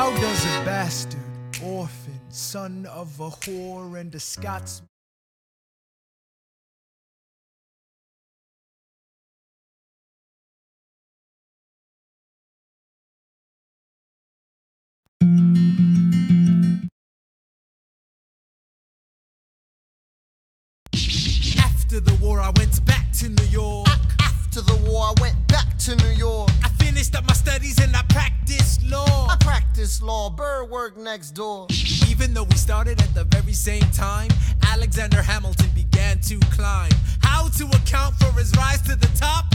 How does a bastard, orphan, son of a whore and a Scotsman After the war, I went back to New York. After the war, I went back to New York. I finished up my studies and I practiced law. I practiced law, Burr worked next door. Even though we started at the very same time, Alexander Hamilton began to climb. How to account for his rise to the top?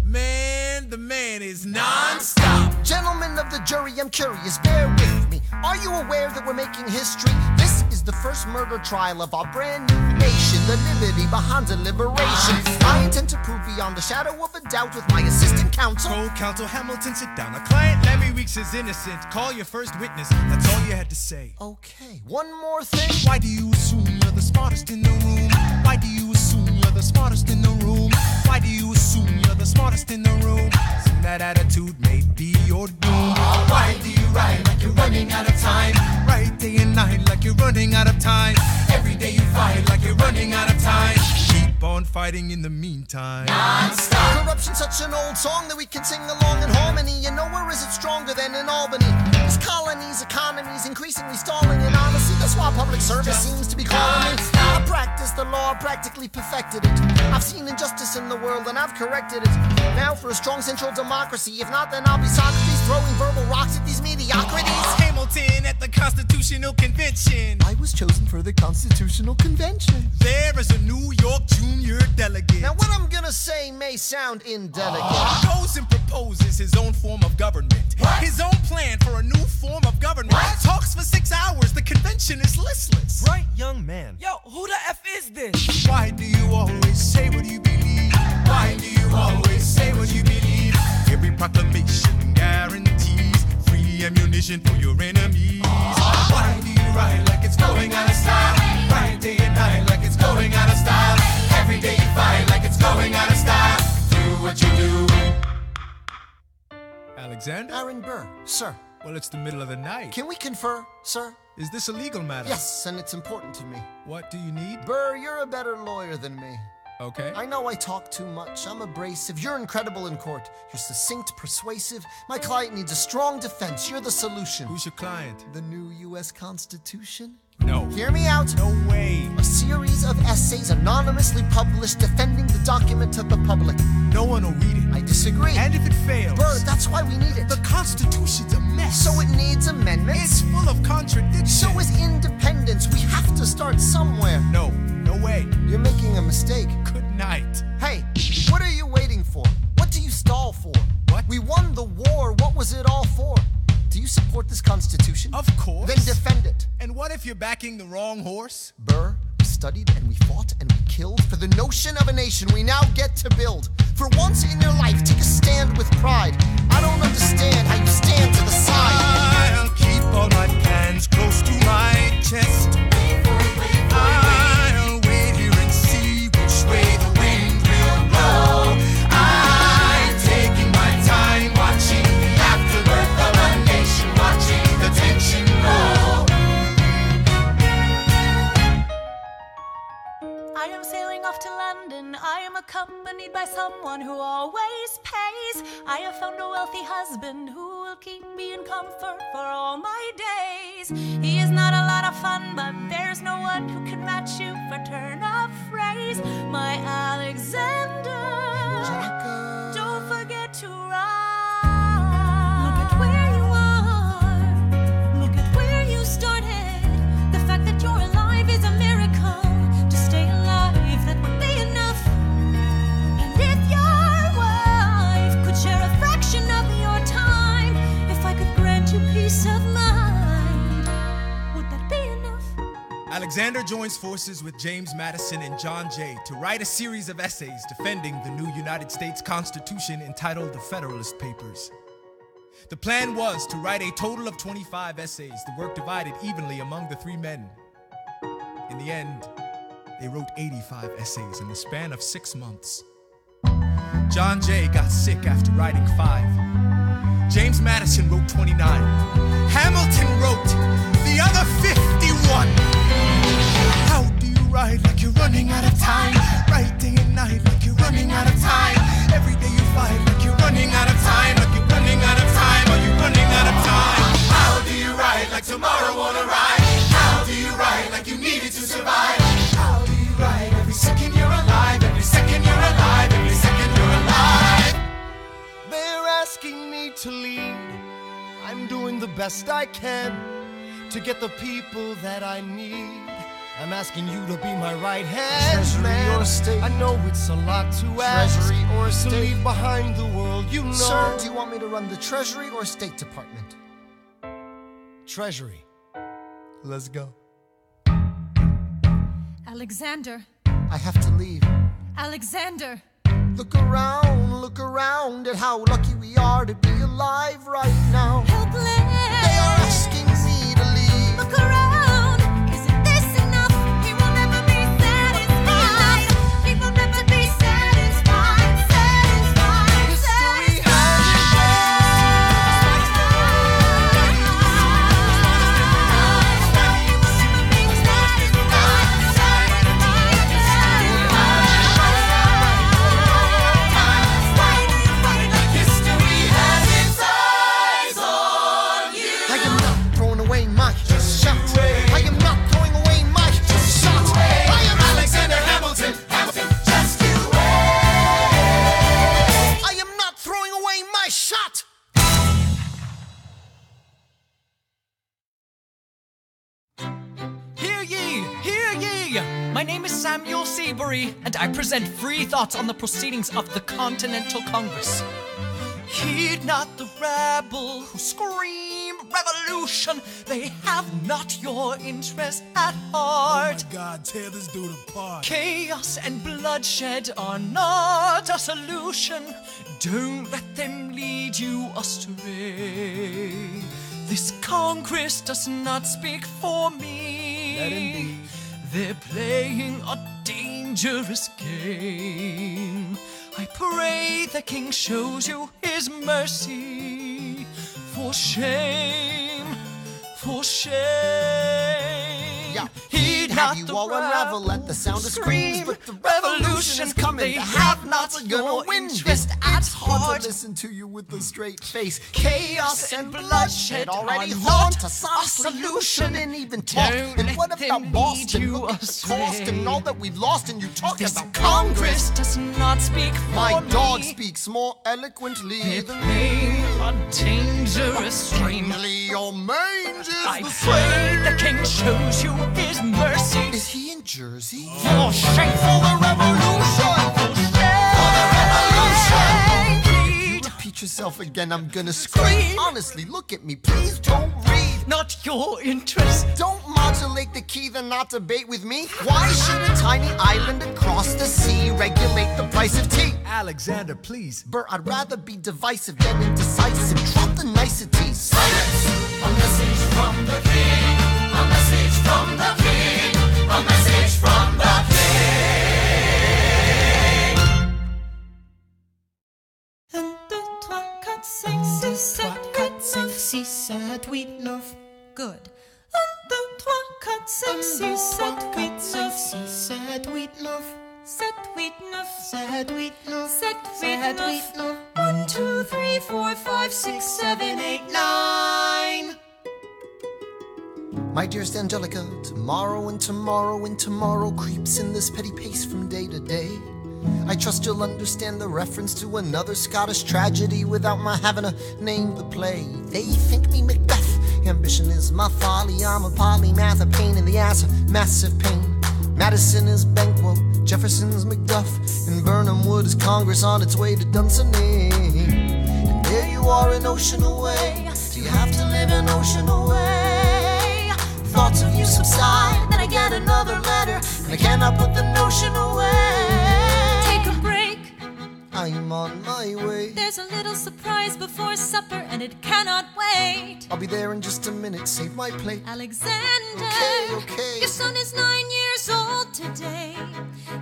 Man, the man is non-stop. Gentlemen of the jury, I'm curious, bear with me. Are you aware that we're making history? This is the first murder trial of our brand new nation, the liberty behind deliberation. I intend to prove beyond the shadow of a doubt with my assistant counsel. Co-counsel Hamilton, sit down. Our client Larry Weeks is innocent. Call your first witness. That's all you had to say. Okay, one more thing. Why do you assume you're the smartest in the room? Why do you assume you're the smartest in the room? Why do you assume you're the smartest in the room? Soon that attitude may be your doom. Why do you write like you're running out of time? Write day and night like you're running out of time. Every day you fight like you're running out of time. Keep on fighting in the meantime. Non-stop. Corruption's such an old song that we can sing along in harmony. You know, where is it stronger than in Albany? These colonies, economies increasingly stalling, and honestly, that's why public service seems to be calling me. I practiced the law, practically perfected it. I've seen injustice in the world and I've corrected it. Now for a strong central democracy. If not, then I'll be Socrates throwing verbal rocks at these mediocrities. Hamilton at the Constitutional Convention. I was chosen for the Constitutional Convention. There is a New York junior delegate. Now what I'm gonna say may sound indelicate. Goes and proposes his own form of government. His own plan for a new form of government. Talks for 6 hours, the convention is listless. Bright young man. Yo, who the F is this? Why do you always say what you believe? Why do you always say what you believe? Every proclamation guarantees free ammunition for your enemies. Why do you write like it's going out of style? Write day and night like it's going out of style. Every day you fight like it's going out of style. Do what you do. Alexander? Aaron Burr, sir. Well, it's the middle of the night. Can we confer, sir? Is this a legal matter? Yes, and it's important to me. What do you need? Burr, you're a better lawyer than me. Okay. I know I talk too much. I'm abrasive. You're incredible in court. You're succinct, persuasive. My client needs a strong defense. You're the solution. Who's your client? The new U.S. Constitution? No. Hear me out. No way. A series of essays anonymously published defending the document to the public. No one will read it. I disagree. And if it fails? Burr, that's why we need it. The Constitution's a mess. So it needs amendments. It's full of contradictions. So is independence. We have to start somewhere. No. No way. You're making a mistake. Good night. Hey, what are you waiting for? What do you stall for? What? We won the war. What was it all for? Do you support this Constitution? Of course. Then defend it. And what if you're backing the wrong horse? Burr, we studied and we fought and we killed for the notion of a nation we now get to build. For once in your life, take a stand with pride. I don't understand how you stand to the side. I'll keep all my plans close to my chest. I'll wait here and see which way the wind will blow. I'm taking my time watching the afterbirth of a nation, watching the tension grow. I am sailing off to London. I am accompanied by someone who always pays. I have found a wealthy husband who will keep me in comfort for all my days. He is not a lot of fun, but there's no one who can match you for turn of phrase. My Alexander, don't forget to rhyme. Look at where you are. Look at where you started. The fact that you're alive is a miracle. To stay alive, that would be enough. And if your wife could share a fraction of your time, if I could grant you peace of mind, would that be enough? Alexander joins forces with James Madison and John Jay to write a series of essays defending the new United States Constitution entitled the Federalist Papers. The plan was to write a total of 25 essays, the work divided evenly among the three men. In the end, they wrote 85 essays in the span of 6 months. John Jay got sick after writing 5. James Madison wrote 29. Hamilton wrote the other 51. How do you ride like you're running out of time? Right day and night like you're running out of time. Every day you fight like you're running out of time. Like you're running out of time. Are you running out of time? How do you ride like tomorrow won't arrive? How do you ride like you needed to survive? How do you ride every second you're alive? Every second you're alive. Every second you're alive. They're asking me to lead. I'm doing the best I can to get the people that I need. I'm asking you to be my right hand. Treasury man. or state? I know it's a lot to ask. Treasury or to state? leave behind the world, you know. Sir, do you want me to run the Treasury or State Department? Treasury. Let's go. Alexander, I have to leave. Alexander. Look around at how lucky we are to be alive right now. Helpless. They are asking me to leave. Look around. Isn't this enough? He will never be satisfied. He will never be satisfied. Satisfied. History My name is Samuel Seabury, and I present free thoughts on the proceedings of the Continental Congress. Heed not the rabble who scream revolution. They have not your interest at heart. Oh my God, tear this dude apart. Chaos and bloodshed are not a solution. Don't let them lead you astray. This Congress does not speak for me. Let him be. They're playing a dangerous game. I pray the King shows you his mercy. For shame, for shame. Yeah. Heed Have not you the all unravel at the sound of screams, but the revolution is coming. They The have not have-nots are your gonna win interest this. at It's hard heart. to listen to you with a straight face. Chaos and bloodshed already are haunt not us. a Honestly, you solution. shouldn't even talk. Don't And let what them about lead Boston? you Look at the cost astray. and all that we've lost, and you talk This about Congress does not speak for My me. dog speaks more eloquently They're than playing a dangerous game. Strangely, your mange is I the pray same. the King shows you his mercy. Is he in Jersey? For shame, for the revolution. For shame, for the revolution. You repeat yourself again, I'm gonna scream. Honestly, look at me, please don't read. Not your interest. Don't modulate the key, then not debate with me. Why should a tiny island across the sea regulate the price of tea? Alexander, please. Bert, I'd rather be divisive than indecisive. Drop the niceties. Silence! A message from the King. A message from the King. A message from the King. 1, 2, 3, 4, 5, 6, 7, 8, 9. Good. 1, 2, 3, 4, 5, 6, 7, 8, 9. 7, 8, 9. 7, 8, 9. 1, 2, 3, 4, 5, 6, 7, 8, 9. My dearest Angelica, tomorrow and tomorrow and tomorrow creeps in this petty pace from day to day. I trust you'll understand the reference to another Scottish tragedy without my having to name the play. They think me Macbeth, ambition is my folly. I'm a polymath, a pain in the ass, a massive pain. Madison is Banquo, Jefferson's Macduff, and Burnham Wood is Congress on its way to Dunsinane. And there you are an ocean away. Do you have to live an ocean away? Thoughts of you subside, then I get another letter, and I cannot put the notion away. Take a break. I'm on my way. There's a little surprise before supper, and it cannot wait. I'll be there in just a minute, save my plate. Alexander, Okay. your son is 9 years old today.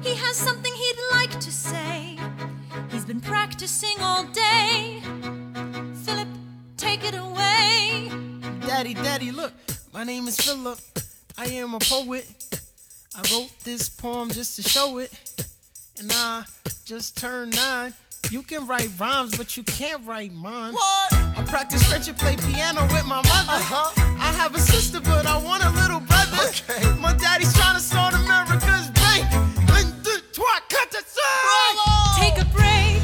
He has something he'd like to say. He's been practicing all day. Philip, take it away. Daddy, look, my name is Philip. I am a poet. I wrote this poem just to show it. And I just turned 9. You can write rhymes, but you can't write mine. What? I practice French and play piano with my mother. I have a sister, but I want a little brother. Okay. My daddy's trying to start America's bank. Take a break.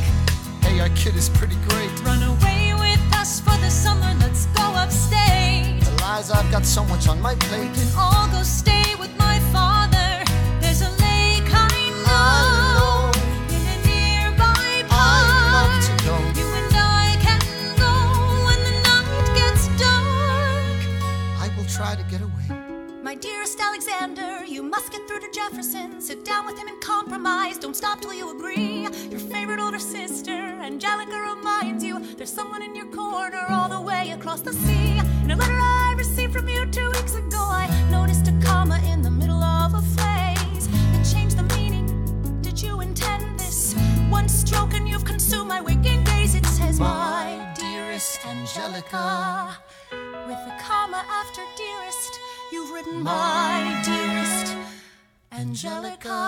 Hey, our kid is pretty great. Run away with us for the summer. Let's go upstate. Eliza, I've got so much on my plate. We can all go stay with my father. There's a lake I know in a nearby park. I'd love to go. You and I can go when the night gets dark. I will try to get away. My dearest Alexander, you must get through to Jefferson. Sit down with him and compromise. Don't stop till you agree. Your favorite older sister, Angelica, reminds you there's someone in your corner all the way across the sea. In a letter I received from you 2 weeks ago, I noticed a comma in the middle of a phrase. It changed the meaning. Did you intend this? One stroke and you've consumed my waking days. It says, my dearest Angelica. With a comma after dearest, you've written my dearest Angelica.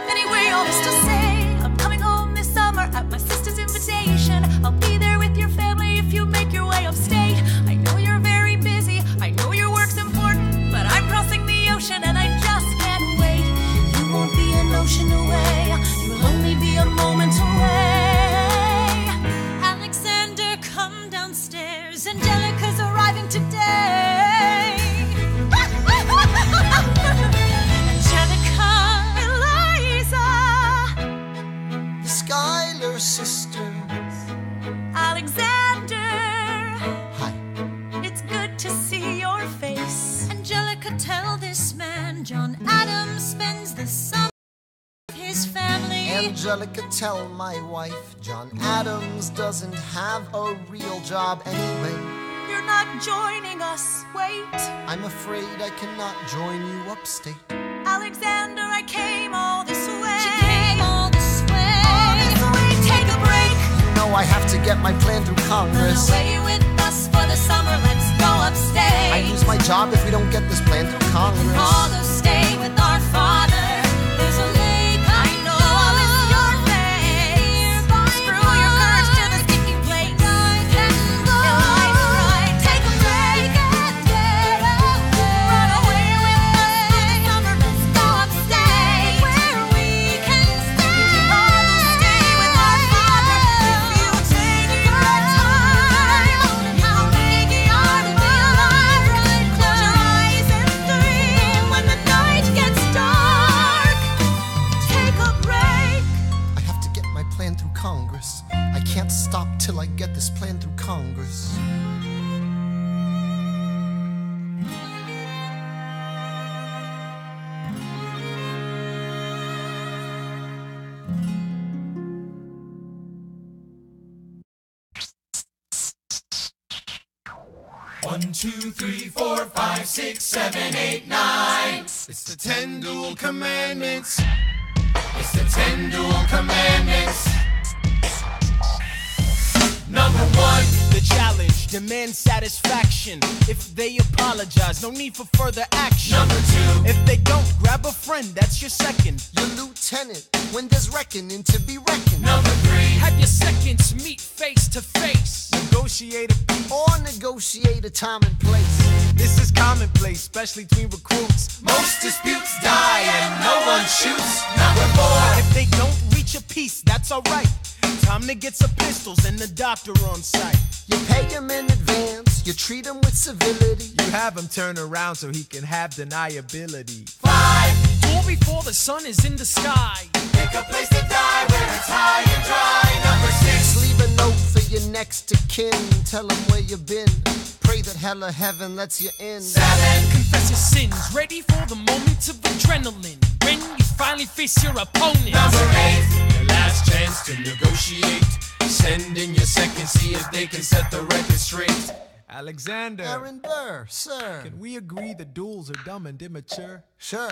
Anyway, all this to say, I'm coming home this summer at my sister's invitation. I'll be there with your family if you make your way upstate. I know you're very busy, I know your work's important, but I'm crossing the ocean and I just can't wait. You won't be an ocean away, you'll only be a moment away. Alexander, come downstairs, Angelica's arriving today. Angelica, Eliza, The Schuyler sisters. Alexander, Hi. it's good to see your face. Angelica, tell this man John Adams spends the summer with his family. Angelica, tell my wife John Adams doesn't have a real job anyway. You're not joining us, wait. I'm afraid I cannot join you upstate. Alexander, I came all this way. She came all this way. All this way, take a break. You know I have to get my plan through Congress. Run away with us for the summer, let's go upstate. I lose my job if we don't get this plan through Congress. All go stay with our father. There's a lake I know. Is your face. Screw your courage to the sticky place. I can go. Eliza, right, take a break and get away. Run away with us for the summer, let's go upstate. Where we can stay. We can all go stay with our father. If you take your time, how big you are to be alive. Close your eyes and dream when the night gets dark. Take a break. I have to get my plan through Congress. I can't stop till I get this plan through Congress. One, two, three, 4, 5, 6, 7, 8, 9. It's the 10 dual commandments. It's the 10 dual commandments. Number 1, the challenge demands satisfaction. If they apologize, no need for further action. Number 2, if they don't, grab a friend, that's your second. Your lieutenant, when there's reckoning to be reckoned. Number 3, Have your seconds meet face to face. negotiate a peace. Or negotiate a time and place. This is commonplace, especially between recruits. Most disputes die and no one shoots. Number 4, if they don't reach a peace, that's alright. Time to get some pistols and the doctor on site. You pay him in advance, you treat him with civility. You have him turn around so he can have deniability. 5, Duel before the sun is in the sky. Pick a place to die where it's high and dry. Number 6, Leave a note for your next of kin, tell him where you've been. Pray that hell or heaven lets you in. 7, Confess your sins, ready for the moment of adrenaline. When you finally face your opponent. Number 8, your last chance to negotiate. Send in your second, see if they can set the record straight. Alexander, Aaron Burr, sir. can we agree the duels are dumb and immature? Sure.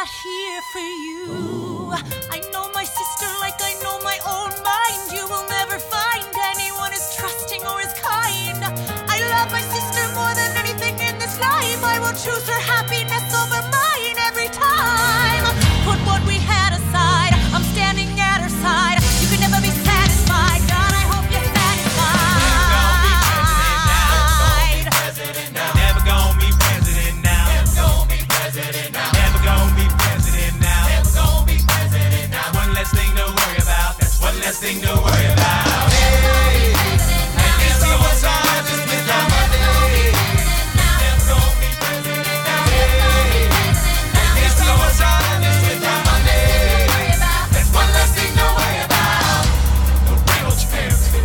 got here for you. I know my sister like I know my own mind. You will never find anyone as trusting or as kind. I love my sister more than anything in this life. I will choose her happiness over mine every time. Put what we had aside, I'm standing at her side. You can never be satisfied. God, I hope you're satisfied. Never gonna be president now. Never gonna be president now. Never gonna be president now. Never gonna be president now. One less thing to worry about. That's one less thing to worry about. Hey, and it's your time just with our money. Never gonna be president now. Hey, and it's your time just with our money. That's one less thing to worry about. The Reynolds family.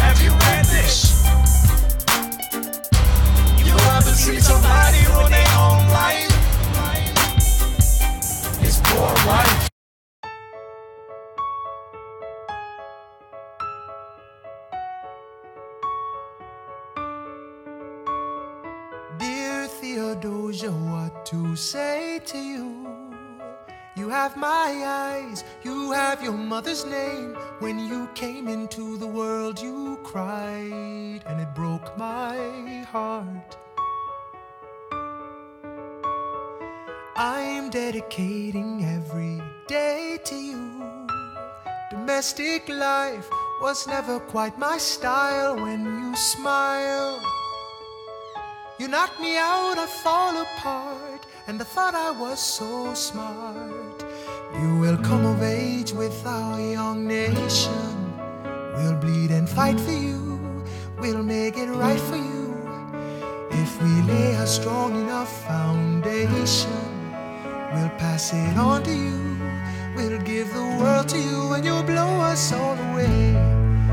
Have you read this? You haven't seen somebody ruin their own life. His poor wife. Dear Theodosia, what to say to you? You have my eyes, you have your mother's name. When you came into the world, you cried, and it broke my heart. I'm dedicating every day to you. Domestic life was never quite my style. When you smile, you knock me out, I fall apart, and I thought I was so smart. You will come of age with our young nation. We'll bleed and fight for you. We'll make it right for you. If we lay a strong enough foundation, we'll pass it on to you. We'll give the world to you, and you'll blow us all away.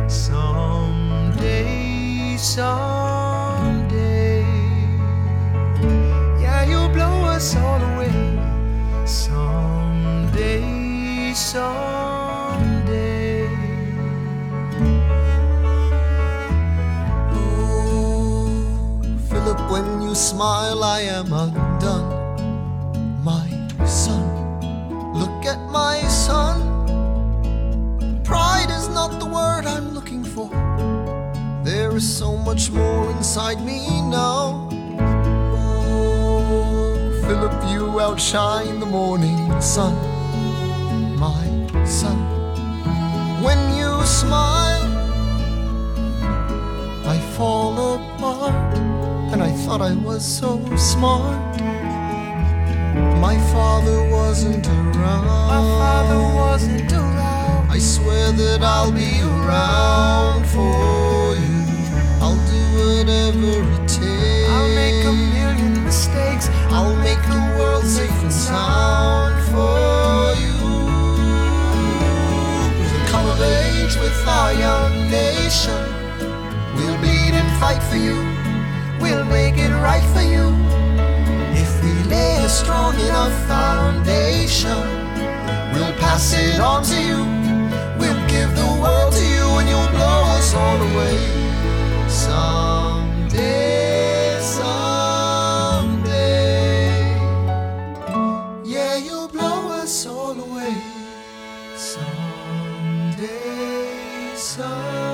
Someday, someday. Yeah, you'll blow us all away. Someday, someday. Ooh, Philip, when you smile, I am undone. My son, look at my son. Pride is not the word I'm looking for. There is so much more inside me now. Philip, you outshine the morning sun, my son. When you smile, I fall apart, and I thought I was so smart. My father wasn't around. My father wasn't around. I swear that I'll be around for you. I'll do whatever it takes. I'll make a million mistakes. I'll make the world safe and sound for you. We'll come of age with our young nation. We'll bleed and fight for you. We'll make it right for you. If we lay a strong enough foundation, we'll pass it on to you. We'll give the world to you, and you'll blow us all away. Someday, someday. Yeah, you'll blow us all away. Someday, someday.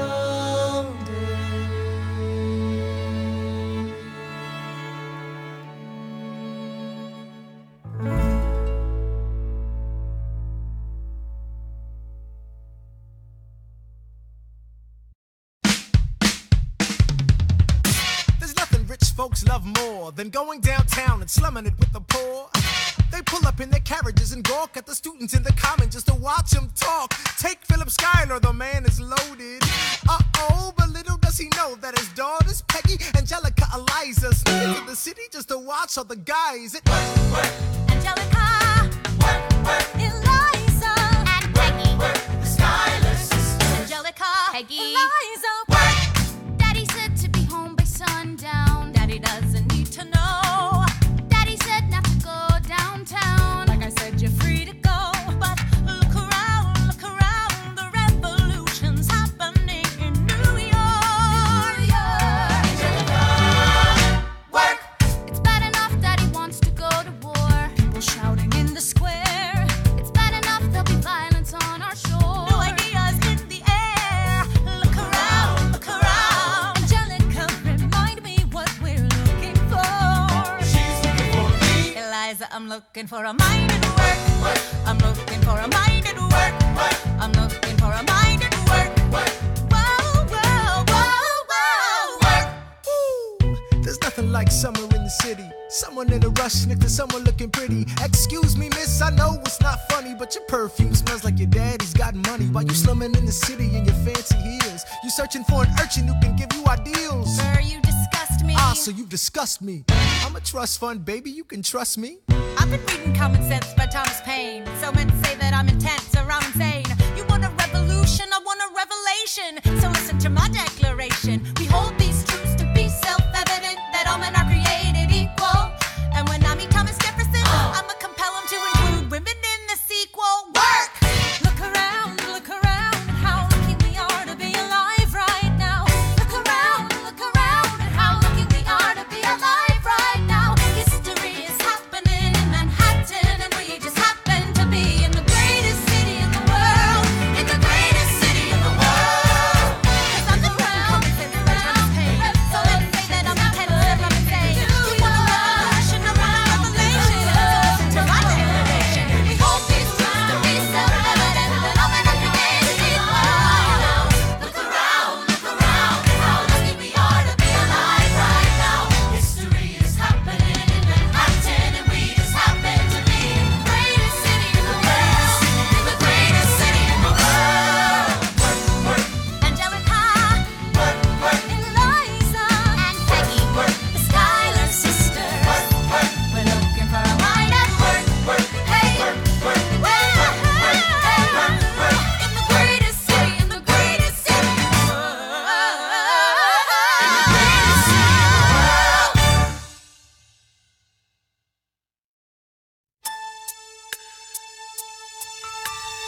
Folks love more than going downtown and slumming it with the poor. They pull up in their carriages and gawk at the students in the common just to watch them talk. Take Philip Schuyler, the man is loaded. Uh-oh, but little does he know that his daughters, Peggy, Angelica, Eliza, sneak into the city just to watch all the guys. Angelica, Eliza, and Peggy, The Schuyler sisters. Angelica, Peggy, Eliza. Daddy said to be home by sundown. Daddy doesn't need to know. Daddy said not to go downtown. Like I said, you're free to go. But look around, the revolution's happening in New York. Angelica, work. It's bad enough Daddy wants to go to war. looking for a mind at work. I'm looking for a mind at work. I'm looking for a mind at work. Whoa, whoa, whoa, whoa, work. Ooh, there's nothing like summer in the city. Someone in a rush next to someone looking pretty. Excuse me, miss, I know it's not funny, but your perfume smells like your daddy's got money. While you slumming in the city in your fancy heels, you searching for an urchin who can give you ideals. Sir, you disgust me. Ah, so you disgust me. I'm a trust fund, baby, you can trust me. I've been reading Common Sense by Thomas Paine. So men say that I'm intense or I'm insane. You want a revolution, I want a revelation. So listen to my declaration. We hold these truths to be self-evident, that all men are created equal. And when I meet Thomas Jefferson, I'ma compel him to include women in the sequel. Work! Look around at how lucky we are to be alive right now. Look around at how lucky we are to be alive right now. History is happening in Manhattan, and we just happen to be in the greatest city in the world. In the greatest city in the world. 'Cause I'm the crown, so let's say that I'm intense and I'm insane. You want a revolution, I want a revelation. To my declaration, we hold these truths to be self-evident, that all men are created equal. Look around at how lucky we are to be alive right now. History is happening in Manhattan, and we just happen to be in the greatest city in the world. In the greatest city in the world. Angelica, Eliza, and Peggy, the Schuyler sisters. We're looking for a mind at work. Hey, in the greatest city, in the greatest city in the world. In the greatest city in the world.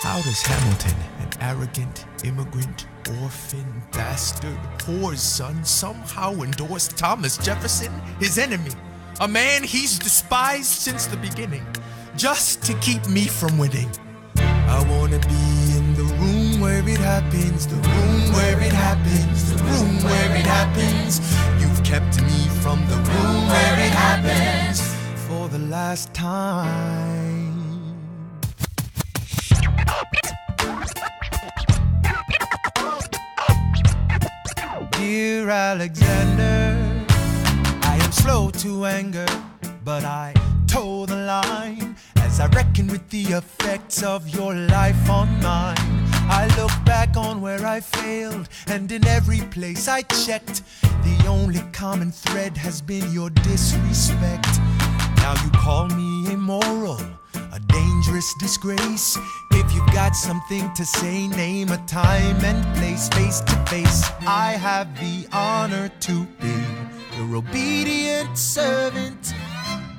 How does Hamilton, an arrogant immigrant, orphan, bastard, poor son, somehow endorse Thomas Jefferson, his enemy? A man he's despised since the beginning, just to keep me from winning. I wanna be in the room where it happens, the room where it happens, the room where it happens. You've kept me from the room where it happens for the last time. Dear Alexander, I am slow to anger, but I toe the line as I reckon with the effects of your life on mine. I look back on where I failed, and in every place I checked, the only common thread has been your disrespect. Now you call me immoral, a dangerous disgrace. If you've got something to say, name a time and place. Face to face, I have the honor to be your obedient servant,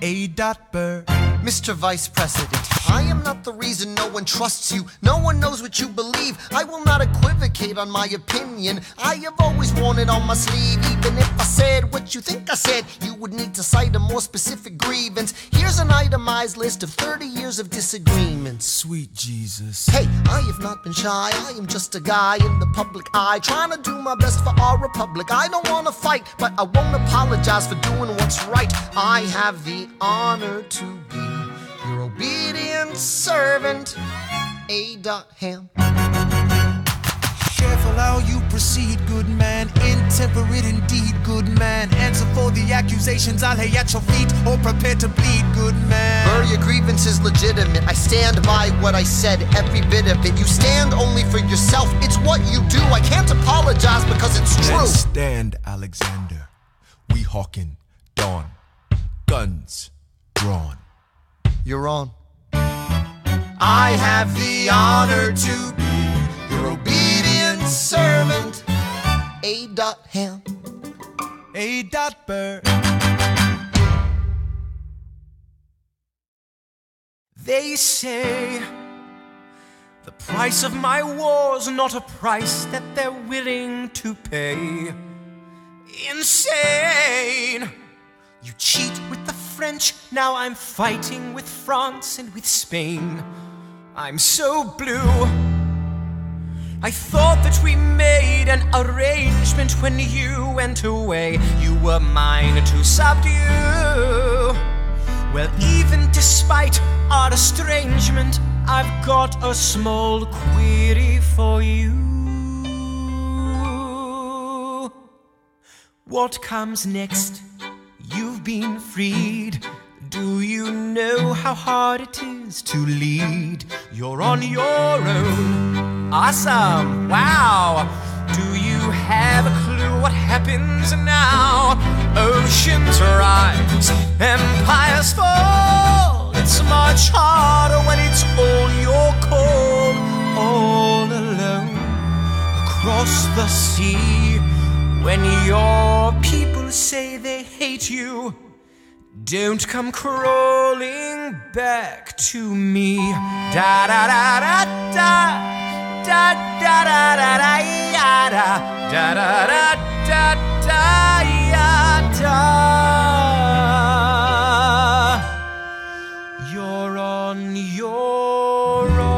A. Burr. Mr. Vice President, I am not the reason no one trusts you. No one knows what you believe. I will not equivocate on my opinion. I have always worn it on my sleeve. Even if I said what you think I said, you would need to cite a more specific grievance. Here's an itemized list of 30 years of disagreements. Sweet Jesus. Hey, I have not been shy. I am just a guy in the public eye, trying to do my best for our republic. I don't want to fight, but I won't apologize for doing what's right. I have the honor to be your obedient servant, A. Ham. Careful how you proceed, good man. Intemperate indeed, good man. Answer for the accusations I'll lay at your feet, or prepare to bleed, good man. Burr, your grievance is legitimate. I stand by what I said, every bit of it. You stand only for yourself. It's what you do. I can't apologize because it's true. Then stand, Alexander. We hawking dawn. Guns drawn. You're on. I have the honor to be Your obedient servant, A. Ham. A. Burr. They say the price of my war's not a price that they're willing to pay. Insane! You cheat with the French, now I'm fighting with France and with Spain. I'm so blue. I thought that we made an arrangement when you went away. You were mine to subdue. Well, even despite our estrangement, I've got a small query for you. What comes next? You've been freed. Do you know how hard it is to lead? You're on your own. Awesome. Wow. Do you have a clue what happens now? Oceans rise, empires fall. It's much harder when it's all your call. All alone across the sea. When your people say they hate you, don't come crawling back to me. Da da da da da. Da da da da da ya da da da da da da ya da. You're on your own.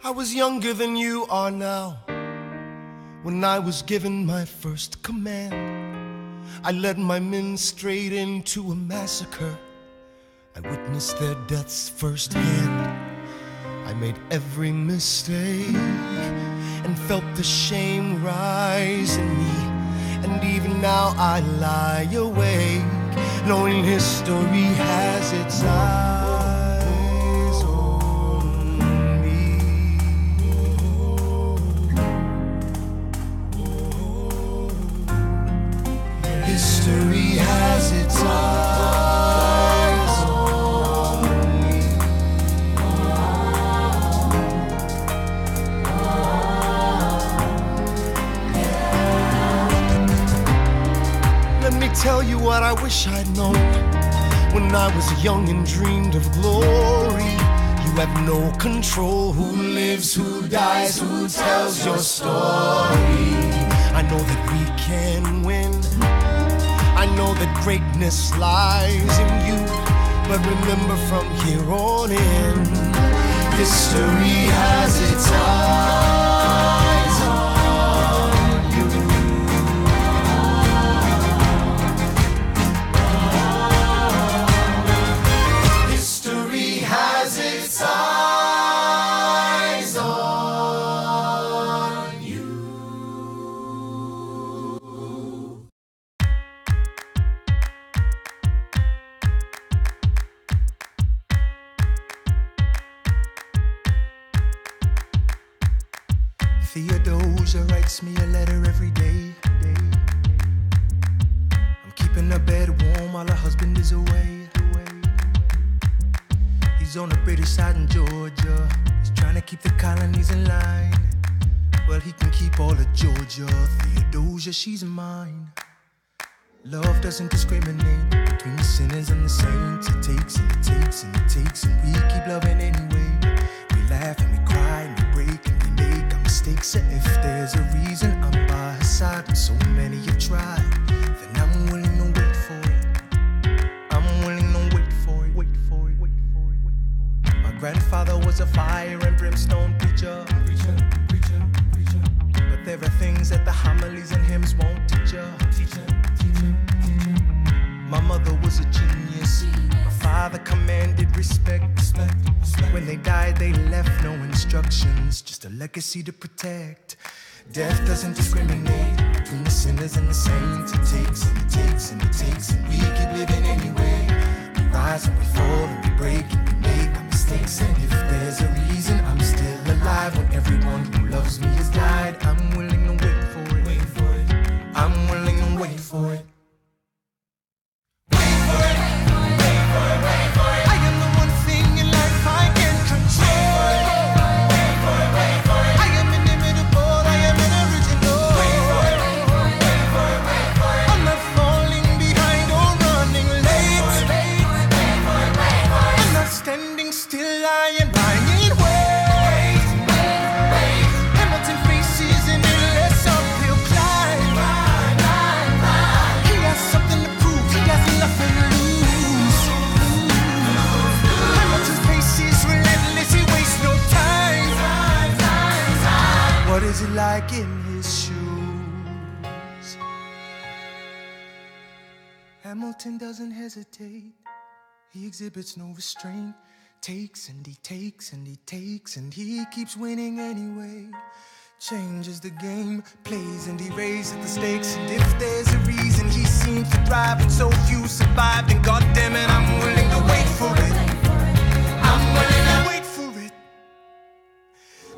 I was younger than you are now when I was given my first command. I led my men straight into a massacre. I witnessed their deaths firsthand. I made every mistake and felt the shame rise in me. And even now I lie awake, knowing history has its eyes on me. History has its eyes on me. Let me tell you what I wish I'd known when I was young and dreamed of glory. You have no control. Who lives, who dies, who tells your story? I know that we can win. I know that greatness lies in you, but remember from here on in, history has its eyes on you. History has its eyes on you. Theodosia writes me a letter every day. I'm keeping her bed warm while her husband is away. He's on the British side in Georgia. He's trying to keep the colonies in line. Well, he can keep all of Georgia. Theodosia, she's mine. Love doesn't discriminate between the sinners and the saints. It takes and it takes and it takes, and we keep loving anyway. We laugh and we cry and we break and we make our mistakes. And if there's a reason I'm by her side and so many have tried, then I'm willing to wait for it. I'm willing to wait for it. Wait for it. Wait for it. Wait for it. My grandfather was a fire and brimstone preacher. But there are things that the homilies and hymns won't teach ya. My mother was a genius. My father commanded respect. When they died, they left no instructions, just a legacy to protect. Death doesn't discriminate between the sinners and the saints. It takes and it takes and it takes, and we keep living anyway. We rise and we fall and we break and we make our mistakes. And if there's a reason I'm still alive when everyone who loves me has died, I'm willing to wait for it. Wait for it. I'm willing to wait for it. I'm not falling behind or running late. Hamilton doesn't hesitate. He exhibits no restraint. Takes and he takes and he takes and he keeps winning anyway. Changes the game, plays and he raises the stakes. And if there's a reason he seems to thrive and so few survive, then goddammit, I'm willing to wait for it. I'm willing to wait for it.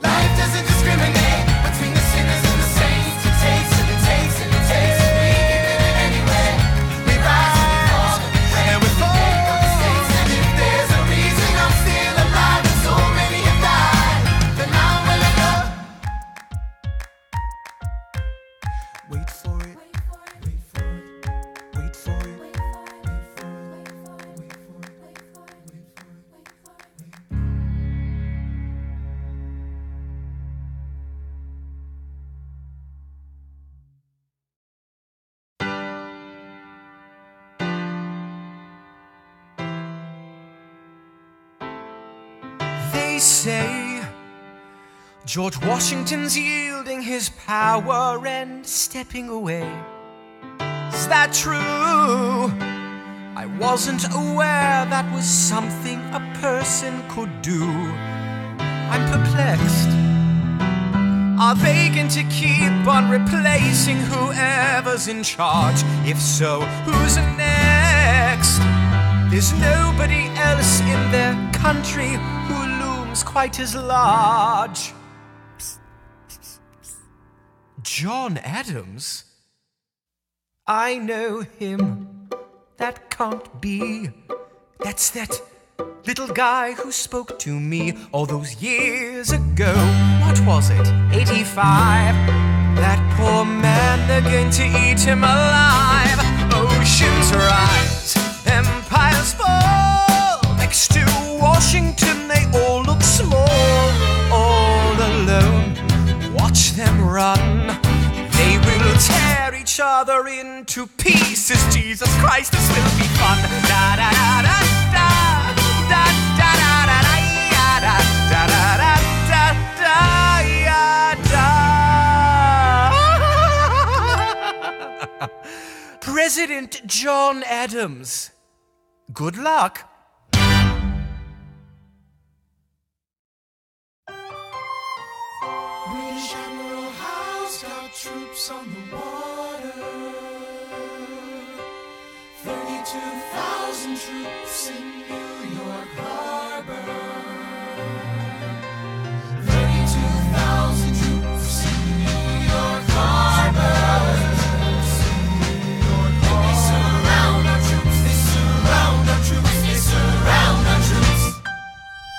Life doesn't discriminate between the sinners and the saints. It takes and it takes and it takes, and we give it anyway. We rise and we fall and we fall. Make no mistakes, and if there's a reason I'm still alive and so many have died, then I'm willing to wait for it. Wait for it. Wait for it. Wait for it. Wait for it. Wait for it. They say George Washington's yielding his power and stepping away. Is that true? I wasn't aware that was something a person could do. I'm perplexed. Are they going to keep on replacing whoever's in charge? If so, who's next? There's nobody else in their country who looms quite as large. John Adams? I know him. That can't be. That's that little guy who spoke to me all those years ago. What was it? 85? That poor man, they're going to eat him alive. Oceans rise, empires fall. Next to Washington, they all look small. All alone, watch them run. They will tear each other into pieces. Jesus Christ, this will be fun. Da da da da da da da da da da da da da da. President John Adams. Good luck. British Admiral Howe's got troops on the water. 32,000 troops in New York Harbor. 32,000 troops in New York Harbor. They surround our troops, they surround our troops, they surround our troops.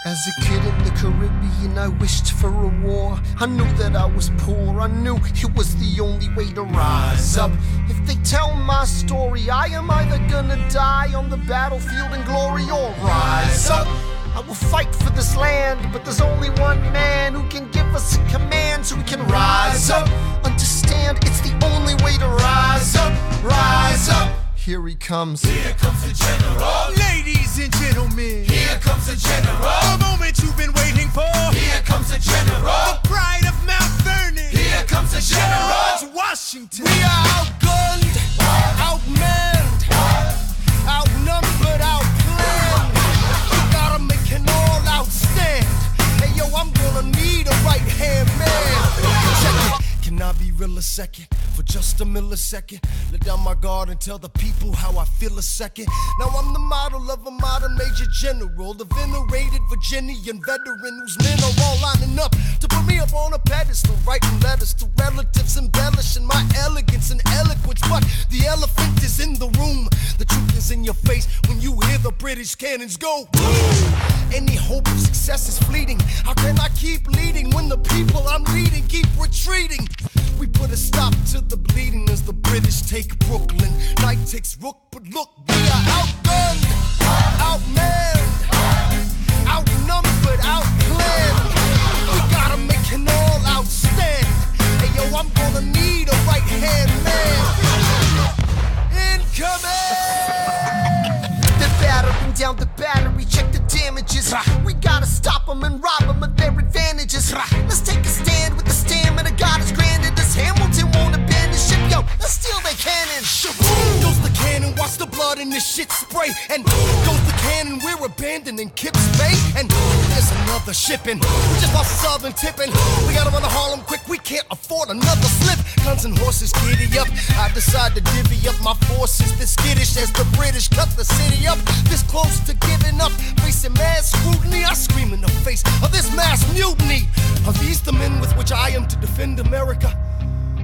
As a kid in the Caribbean, I wished for a war. I knew that I was poor, I knew it was the only way to rise up. If they tell my story, I am either gonna die on the battlefield in glory or rise up. I will fight for this land, but there's only one man who can give us a command so we can rise up. Understand, it's the only way to rise up, rise up. Here he comes. Here comes the general. Ladies and gentlemen, here comes the general. The moment you've been waiting for. Here comes the general. The pride of Mount Vernon. Here comes the general. George Washington. We are outgunned, outmanned, outnumbered, outplanned. We gotta make an all-out stand. Hey yo, I'm gonna need a right-hand man. Check it. Can I be real a second? For just a millisecond, let down my guard and tell the people how I feel a second. Now I'm the model of a modern major general, the venerated Virginian veteran whose men are all lining up to put me up on a pedestal, writing letters to relatives, embellishing my elegance and eloquence. But the elephant is in the room, the truth is in your face when you hear the British cannons go boom. Any hope of success is fleeting. How can I keep leading when the people I'm leading keep retreating? We put a stop to the bleeding as the British take Brooklyn. Night takes Rook, but look, we are outgunned, outmanned, outnumbered, outplanned. We gotta make an all-out stand. Hey yo, I'm gonna need a right-hand man. Incoming! They're battering down the battery, check the damages. We gotta stop them and rob them of their advantages. Let's take a stand with the stamina God has granted us. Hamilton won't abandon ship, yo, let's steal their cannon. Shaboom! Goes the cannon, watch the blood shit spray. And goes the cannon, we're abandoning Kips Bay. And there's another shipping, we just lost Southern tipping. We gotta run to Harlem quick, we can't afford another slip. Guns and horses giddy up, I decide to divvy up my forces. This skittish as the British cut the city up. This close to giving up, facing mad scrutiny. I scream in the face of this mass mutiny. Are these the men with which I am to defend America?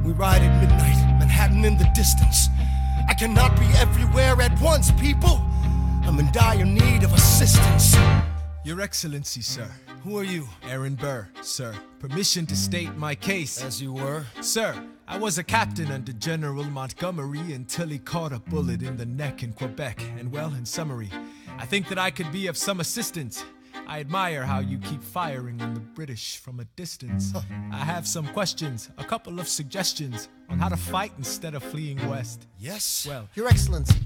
We ride at midnight, Manhattan in the distance. I cannot be everywhere at once, people. I'm in dire need of assistance. Your Excellency, sir. Who are you? Aaron Burr, sir. Permission to state my case. As you were? Sir, I was a captain under General Montgomery until he caught a bullet in the neck in Quebec. And well, in summary, I think that I could be of some assistance. I admire how you keep firing on the British from a distance. I have some questions, a couple of suggestions on how to fight instead of fleeing west. Yes? Well, Your Excellency,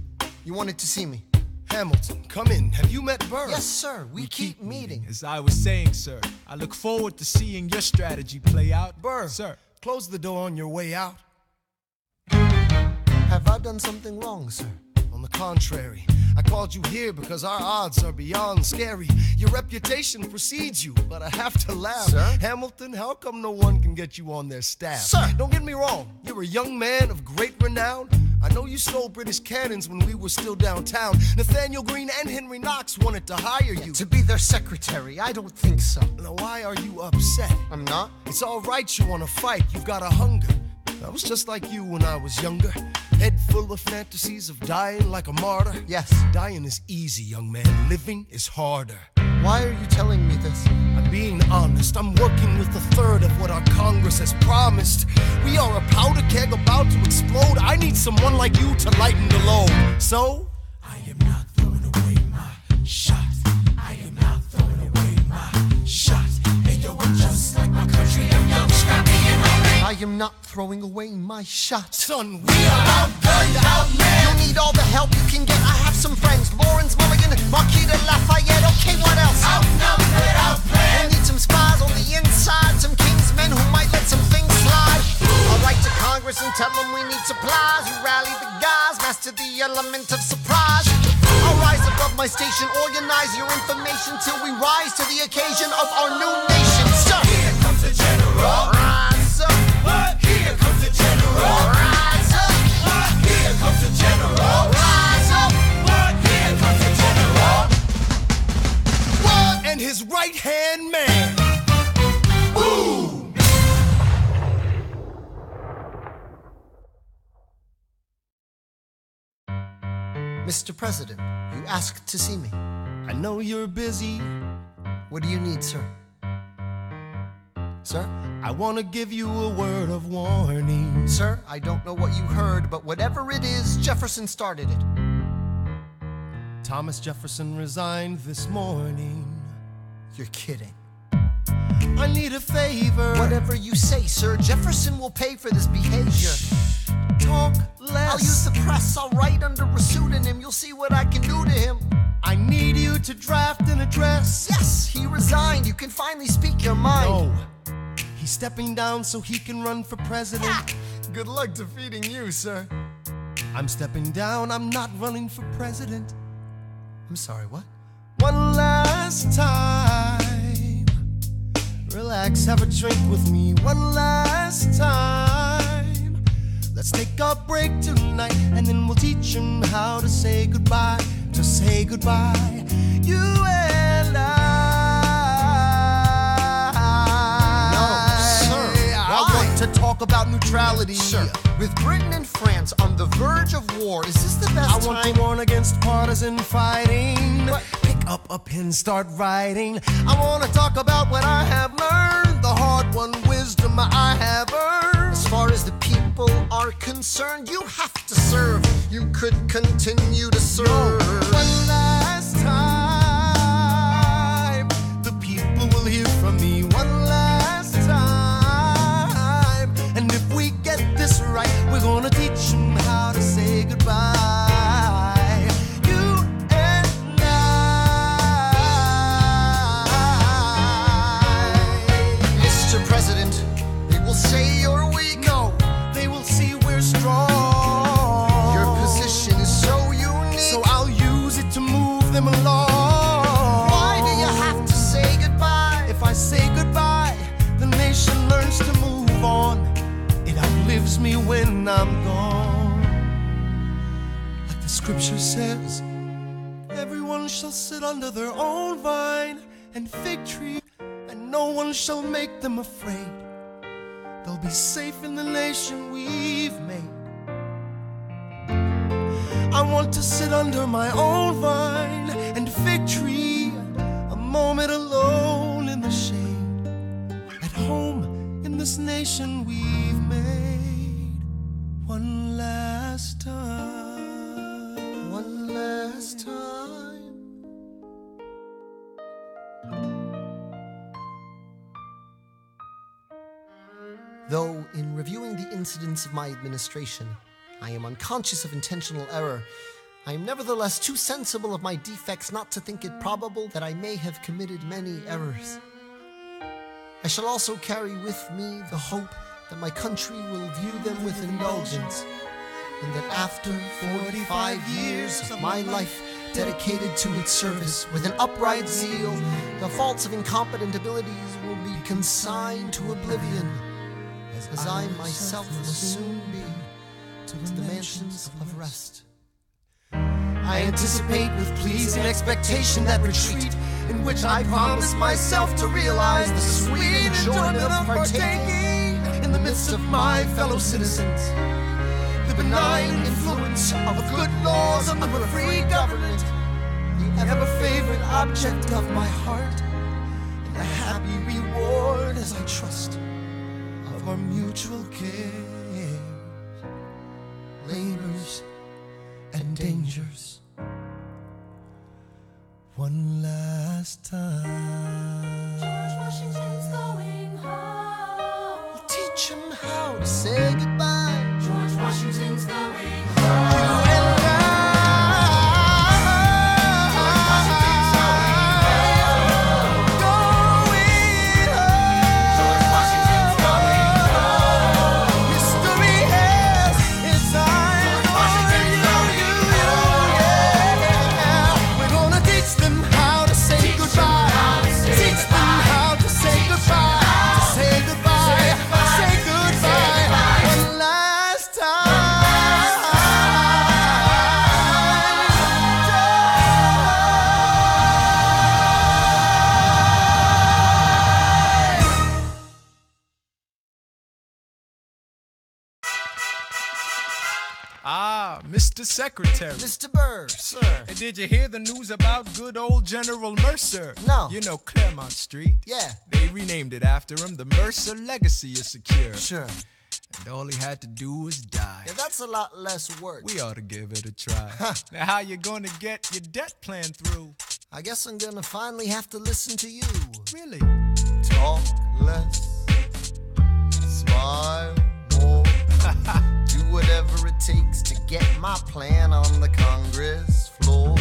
you wanted to see me. Hamilton, come in. Have you met Burr? Yes, sir. We keep meeting. as I was saying, sir, I look forward to seeing your strategy play out. Burr, Sir. close the door on your way out. Have I done something wrong, sir? On the contrary, I called you here because our odds are beyond scary. Your reputation precedes you, but I have to laugh. Sir? Hamilton, how come no one can get you on their staff? Sir! Don't get me wrong, you're a young man of great renown. I know you stole British cannons when we were still downtown. Nathaniel Greene and Henry Knox wanted to hire you. To be their secretary, I don't think so. Now why are you upset? I'm not. It's all right you want to fight, you've got a hunger. I was just like you when I was younger. Head full of fantasies of dying like a martyr. Yes. Dying is easy, young man. Living is harder. Why are you telling me this? I'm being honest. I'm working with a third of what our Congress has promised. We are a powder keg about to explode. I need someone like you to lighten the load. So, I am not throwing away my shot. I am not throwing away my shot. Hey yo, I'm just like my country. I'm young, scrappy, and hungry. I am not throwing away my shot. son, we are outgunned, outmanned. You need all the help you can get. I have some friends. Lawrence Mulligan, Marquis de Lafayette. Okay, what else? Outnumbered, outplanned. We need some spies on the inside. Some kingsmen who might let some things slide. I'll write to Congress and tell them we need supplies. You rally the guys, master the element of surprise. I'll rise above my station, organize your information till we rise to the occasion of our new nation. So, Here comes the general. rise up. What? Here comes the general. Rise up. What? Here comes the general. Rise up. What? Here comes the general. and his right-hand man. Boom! Mr. President, you asked to see me. I know you're busy. What do you need, sir? Sir? I want to give you a word of warning. Sir, I don't know what you heard, but whatever it is, Jefferson started it. Thomas Jefferson resigned this morning. You're kidding. I need a favor. Whatever you say, sir, Jefferson will pay for this behavior. Talk less. I'll use the press, I'll write under a pseudonym. You'll see what I can do to him. I need you to draft an address. Yes, he resigned. You can finally speak your mind. No. He's stepping down so he can run for president. Good luck defeating you, sir. I'm stepping down, I'm not running for president. I'm sorry, what? One last time. Relax, have a drink with me. One last time. Let's take a break tonight, and then we'll teach him how to say goodbye. To say goodbye, you and I. I want to talk about neutrality. Sir, with Britain and France on the verge of war, is this the best I want time? to warn against partisan fighting. What? Pick up a pen, start writing. I want to talk about what I have learned, the hard-won wisdom I have earned. As far as the people are concerned, you have to serve. You could continue to serve. One last time, the people will hear from me. One last time, and if we get this right, we're gonna teach them how to say goodbye. You and I. Mr. President, they will say you're weak. No, they will see we're strong. Your position is so unique. So I'll shall sit under their own vine and fig tree, and no one shall make them afraid. They'll be safe in the nation we've made. I want to sit under my own vine and fig tree, a moment alone in the shade, at home in this nation we've made. One last time, one last time. Though, in reviewing the incidents of my administration, I am unconscious of intentional error, I am nevertheless too sensible of my defects not to think it probable that I may have committed many errors. I shall also carry with me the hope that my country will view them with indulgence, and that after 45 years of my life dedicated to its service with an upright zeal, the faults of incompetent abilities will be consigned to oblivion, as I myself will soon be to the mansions of rest. I anticipate with pleasing expectation that retreat in which I promise myself to realize the sweet enjoyment of partaking in the midst of my fellow citizens, the benign influence of good laws and of a free government, the ever-favorite object of my heart, and the happy reward, as I trust, of our mutual cares, labors, and dangers. One last time. George Washington's going home. We'll teach him how to say goodbye. George Washington's going You home. and I. Mr. Secretary. Mr. Burr, sir. Hey, did you hear the news about good old General Mercer? No. You know Claremont Street? Yeah. They renamed it after him. The Mercer legacy is secure. Sure. And all he had to do was die. Yeah, that's a lot less work. We ought to give it a try. Now, how you gonna get your debt plan through? I guess I'm gonna finally have to listen to you. Really? Talk less, smile more, do whatever it takes to get my plan on the Congress floor.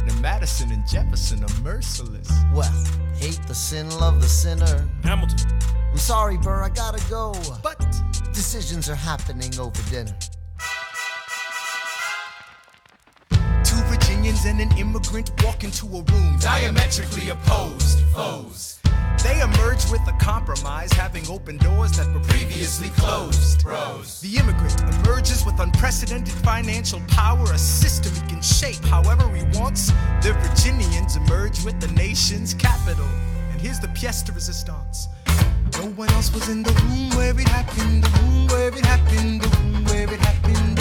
Now, Madison and Jefferson are merciless. Well, hate the sin, love the sinner. Hamilton. I'm sorry, Burr, I gotta go. But decisions are happening over dinner. two Virginians and an immigrant walk into a room, Diametrically opposed foes. They emerge with a compromise, having opened doors that were previously closed. Bros. The immigrant emerges with unprecedented financial power, a system he can shape however he wants. The Virginians emerge with the nation's capital. And here's the pièce de résistance. No one else was in the room where it happened, the room where it happened, the room where it happened.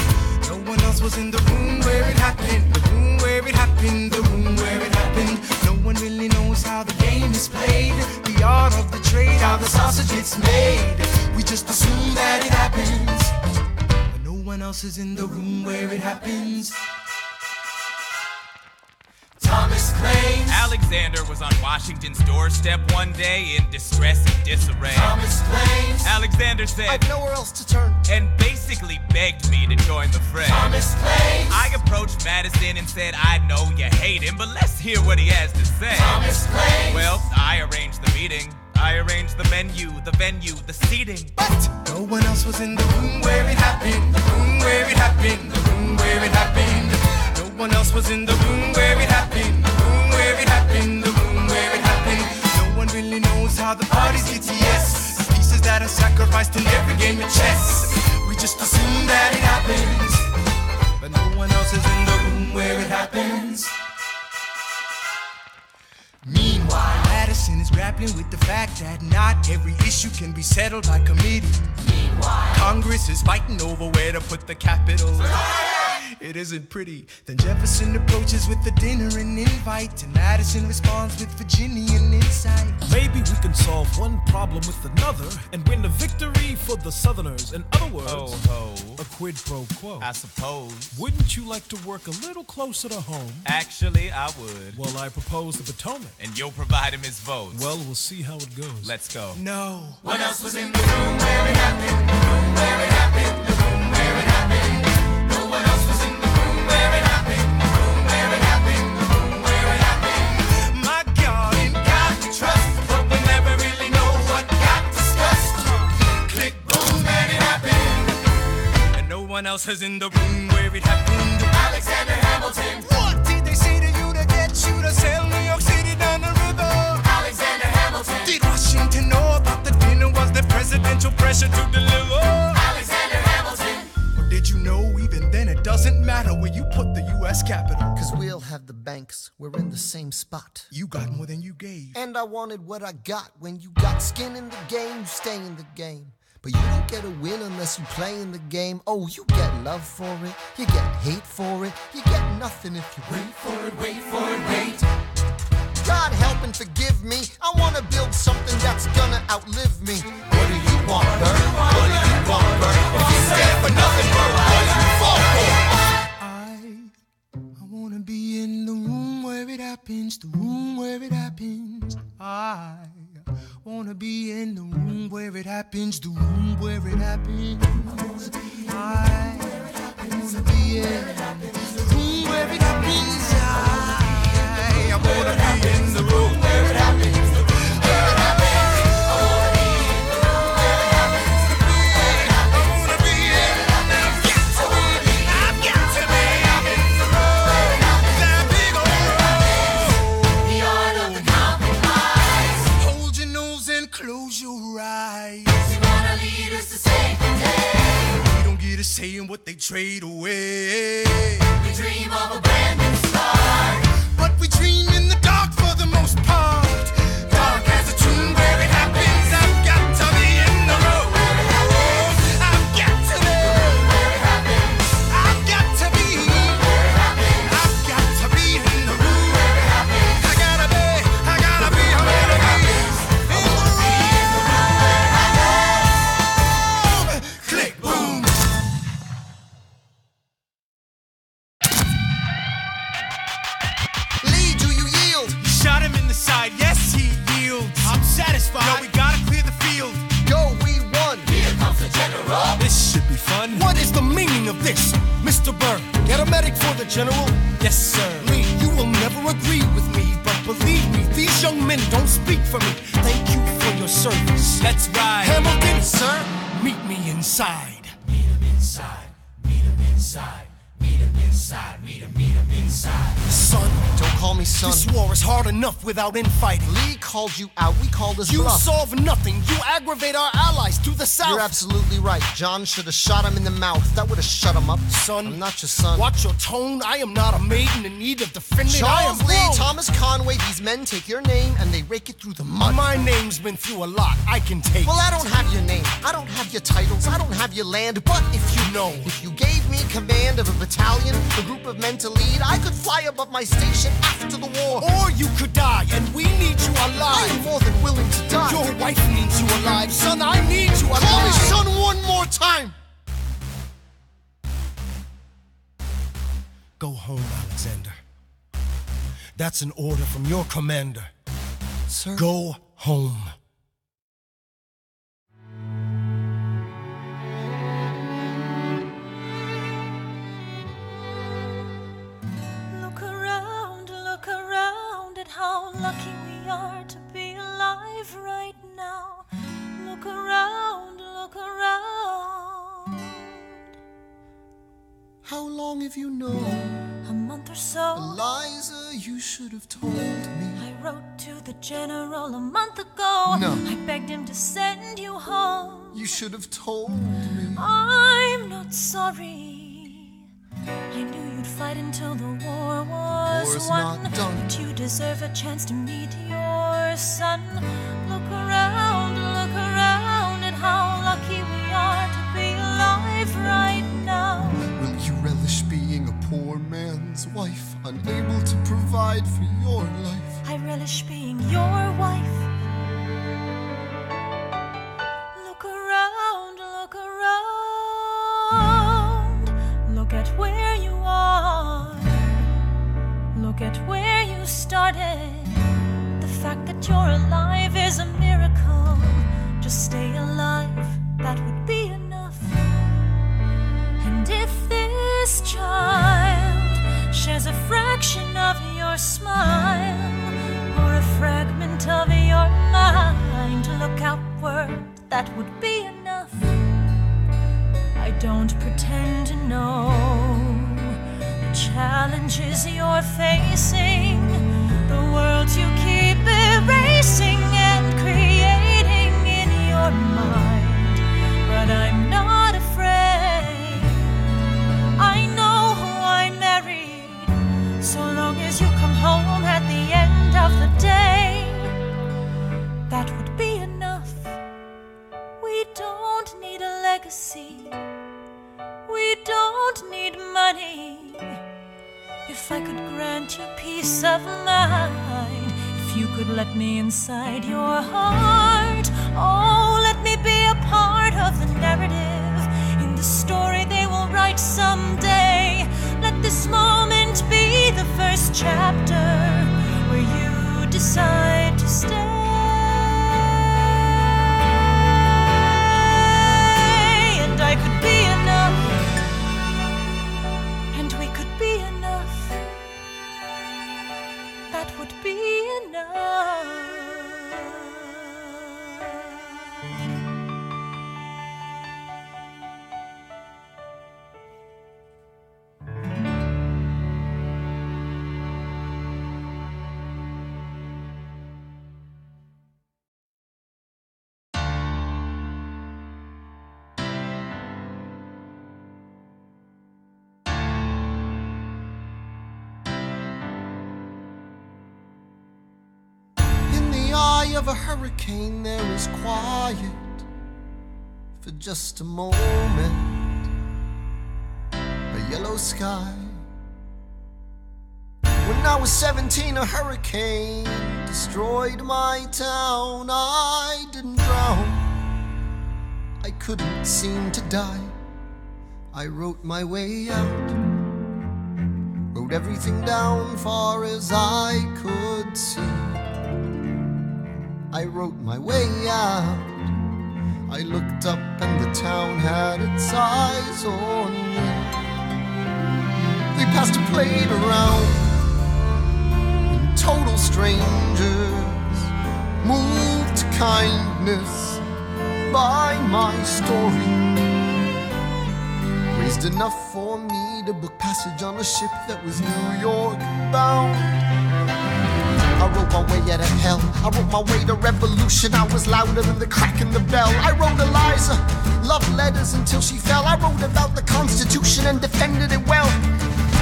No one else was in the room where it happened, the room where it happened, the room where it happened. No one really knows how the game is played, the art of the trade, how the sausage gets made. We just assume that it happens, but no one else is in the room where it happens. Thomas claims Alexander was on Washington's doorstep one day in distress and disarray. Thomas claims Alexander said, I've nowhere else to turn. and basically begged me to join the fray. Thomas claims I approached Madison and said, I know you hate him, but let's hear what he has to say. Thomas claims Well, I arranged the meeting. I arranged the menu, the venue, the seating. But no one else was in the room where it happened, the room where it happened, the room where it happened. No one else was in the room where it happened, the room where it happened, the room where it happened. No one really knows how the parties get to yes, the pieces that are sacrificed in every game of chess. We just assume that it happens, but no one else is in the room where it happens. grappling with the fact that not every issue can be settled by committee. Meanwhile, Congress is fighting over where to put the capital. It isn't pretty. Then Jefferson approaches with the dinner and invite, and Madison responds with Virginian insight. Maybe we can solve one problem with another and win a victory for the Southerners. In other words, Ho-ho. a quid pro quo. I suppose. Wouldn't you like to work a little closer to home? Actually, I would. Well, I propose the Potomac. And you'll provide him his votes. Well, we'll see how it goes. Let's go. No. What else was in the room where it happened? The room where it happened. The room where it happened. No one else was in the room where it happened. The room where it happened. The room where it happened. My God, In God we trust, but we never really know what got discussed. Click, boom, and it happened. and no one else is in the room where it happened. Alexander Hamilton. What did they say to you to get you to sail New York City down the river? Alexander Hamilton. Did Washington know about the dinner? Was there presidential pressure to deliver? Alexander Hamilton. Or did you know even then it doesn't matter where you put the U.S. Capitol? Cause we'll have the banks, we're in the same spot. You got more than you gave. And I wanted what I got. When you got skin in the game, you stay in the game. But you don't get a win unless you play in the game. Oh, you get love for it, you get hate for it, you get nothing if you wait for it, wait for it, wait. God help and forgive me, I wanna build something that's gonna outlive me. What do you want, Bert? What do you want, Bert? If you stand for nothing, Bert, what do you fall for? I wanna be in the room where it happens, the room where it happens. I wanna be in the room where it happens, the room where it happens. I wanna be in the room where it happens. I wanna be in the room where it happens, the room where it happens. I wanna be in the room where it happens, the room where it happens. I wanna be in, I've got to be in the room where it happens, that big old room. The art of the compromise. Hold your nose and close your eyes. You wanna lead us to save the day. We don't get a say in what they trade away. We dream of a brand new start. But we dream in the dark for the most part. Dark as a tomb where it happens. I've got to be in the room where it happens. I've got to be Where it happens. I've got to be Where it happens. I've got to be in the room Where it happens. I gotta be I gotta be in the room. Click boom. Lee, do you yield? Shot him in the side, yes he yields. I'm satisfied. Yo, we gotta clear the field. Go, we won. Here comes the general. This should be fun. What is the meaning of this, Mr. Burr? Get a medic for the general. Yes, sir. Lee, you will never agree with me, but believe me, these young men don't speak for me. Thank you for your service. That's right. Hamilton, sir, meet me inside. Meet him inside. Meet him inside. Meet him inside. Meet him inside. Son, Don't call me son. this war is hard enough without infighting. Lee called you out, we called his You bluff. solve nothing. You aggravate our allies to the south. You're absolutely right. John should have shot him in the mouth. That would have shut him up. Son, I'm not your son. Watch your tone. I am not a maiden in need of defending. I am Charles Lee, grown. Thomas Conway, these men take your name and they rake it through the mud. My name's been through a lot. I can take. Well, I don't have your name. I don't have your titles. I don't have your land. But if you know, if you gave me command of a battalion, a group of men to lead, I could fly above my station after the war. or you could die, and we need you I am alive. more than willing to die. Your wife needs you alive, son. I need you alive. Call me son one more time. Go home, Alexander. That's an order from your commander. Sir. Go home. Look around at how lucky we are to be alive right now. Look around, look around. How long have you known? A month or so. Eliza, you should have told me. I wrote to the general a month ago. No. I begged him to send you home. You should have told me. I'm not sorry. I knew you'd fight until the war was War's won. not done. But you deserve a chance to meet your sun. Look around at how lucky we are to be alive right now. Will you relish being a poor man's wife, unable to provide for your life? I relish being your wife. Look around, look at where you are. Look at where you started. The fact that you're alive is a miracle. Just stay alive, that would be enough. And if this child shares a fraction of your smile, or a fragment of your mind, look outward, that would be enough. I don't pretend to know the challenges you're facing, the world you keep erasing and creating in your mind. But I'm not afraid. I know who I married. So long as you come home at the end of the day, that would be enough. We don't need a legacy. We don't need money. If I could grant you peace of mind, if you could let me inside your heart, oh, let me be a part of the narrative in the story they will write someday. Let this moment be the first chapter where you decide to stay. And I could be enough, and we could be enough. That would be enough. Of a hurricane, there is quiet for just a moment, a yellow sky. When I was 17, a hurricane destroyed my town. I didn't drown, I couldn't seem to die. I wrote my way out, wrote everything down far as I could see. I wrote my way out. I looked up and the town had its eyes on me. They passed a plate around, and total strangers moved to kindness by my story. Raised enough for me to book passage on a ship that was New York bound. I wrote my way out of hell. I wrote my way to revolution. I was louder than the crack in the bell. I wrote Eliza love letters until she fell. I wrote about the Constitution and defended it well.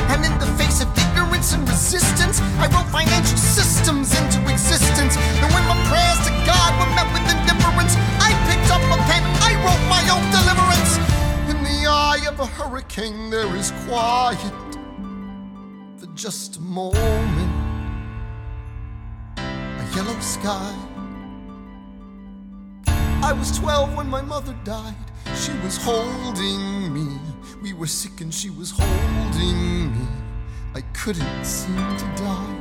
And in the face of ignorance and resistance, I wrote financial systems into existence. And when my prayers to God were met with indifference, I picked up a pen, I wrote my own deliverance. In the eye of a hurricane, there is quiet for just a moment. Yellow sky. I was 12 when my mother died. She was holding me. We were sick and she was holding me. I couldn't seem to die.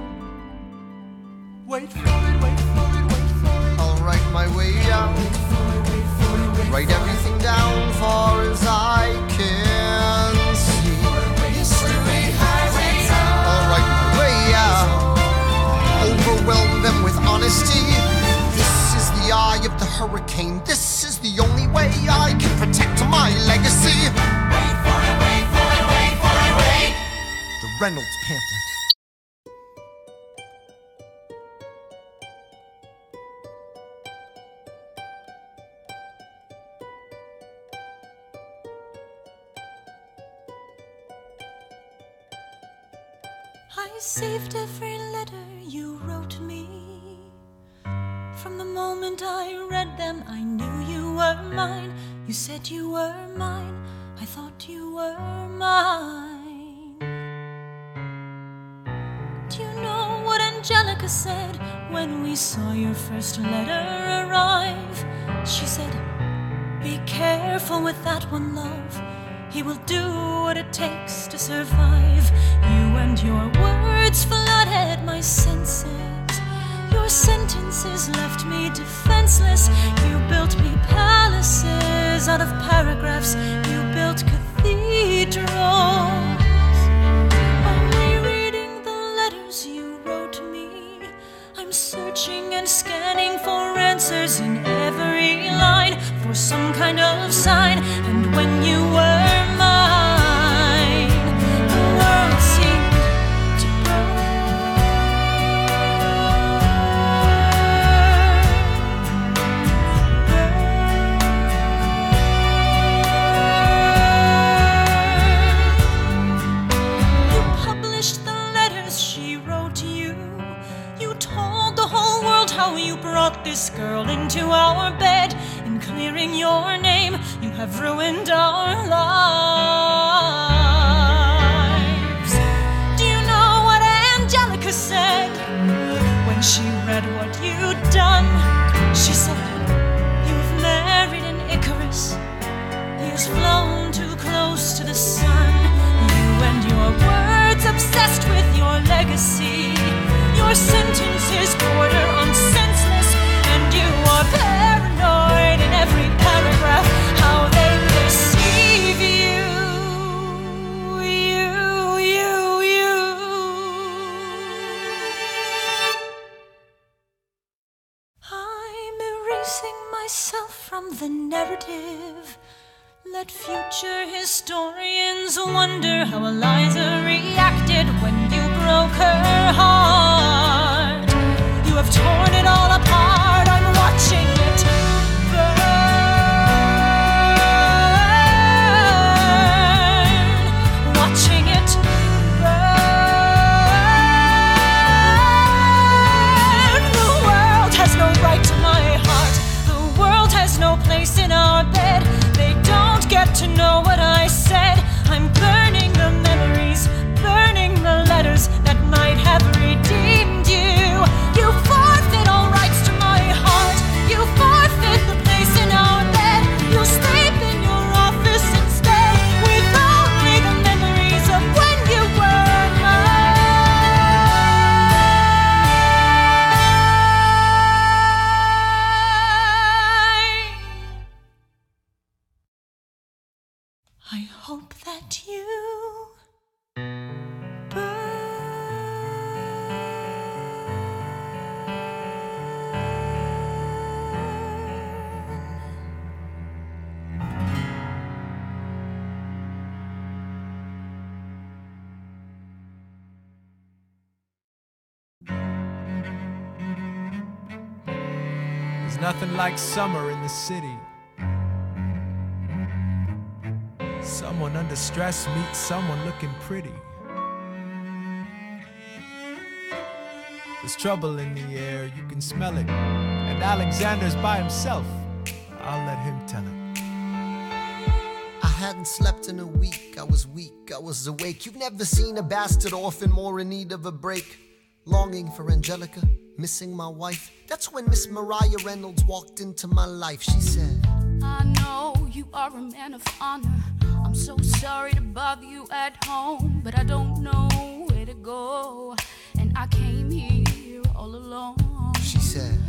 Wait for it, wait for it, wait for it. I'll write my way out. Write everything down far as I can see. History highway. I'll write my way out. Overwhelm them with honesty. This is the eye of the hurricane. This is the only way I can protect my legacy. Wait for it, wait for it, wait for it, wait. The Reynolds pamphlet. I saved every letter you wrote me. moment I read them, I knew you were mine. You said you were mine, I thought you were mine. Do you know what Angelica said when we saw your first letter arrive? She said, be careful with that one, love. He will do what it takes to survive. You and your words flooded my senses. Your sentences left me defenseless. You built me palaces out of paragraphs. You built cathedrals. Only reading the letters you wrote me, I'm searching and scanning for answers in every line, for some kind of sign. And when you were mine, the world seemed to burn. You published the letters she wrote you. You told the whole world how you brought this girl into our bed. In clearing your name, you have ruined our lives. Do you know what Angelica said when she read what you'd done? She said, you've married an Icarus. He has flown too close to the sun. You and your words obsessed with your legacy. Your sentences border on senseless, and you are paranoid in every paragraph. How they perceive you. I'm erasing myself from the narrative. Let future historians wonder how Eliza reacted when you broke her heart. You have torn it all apart. I'm watching it burn. Watching it burn. The world has no right to my heart. The world has no place in our bed. They don't get to know what I said. I'm burning the memories, burning the letters that might have redeemed you. You forfeit all rights to my heart. You forfeit the place in our bed. You'll sleep in your office instead, with only the memories of when you were mine. I hope that you There's nothing like summer in the city. Someone under stress meets someone looking pretty. There's trouble in the air, you can smell it. And Alexander's by himself. I'll let him tell it. I hadn't slept in a week, I was weak, I was awake. You've never seen a bastard orphan more in need of a break. Longing for Angelica, missing my wife. That's when Miss Mariah Reynolds walked into my life. She said, I know you are a man of honor. I'm so sorry to bother you at home, but I don't know where to go, and I came here all alone. She said,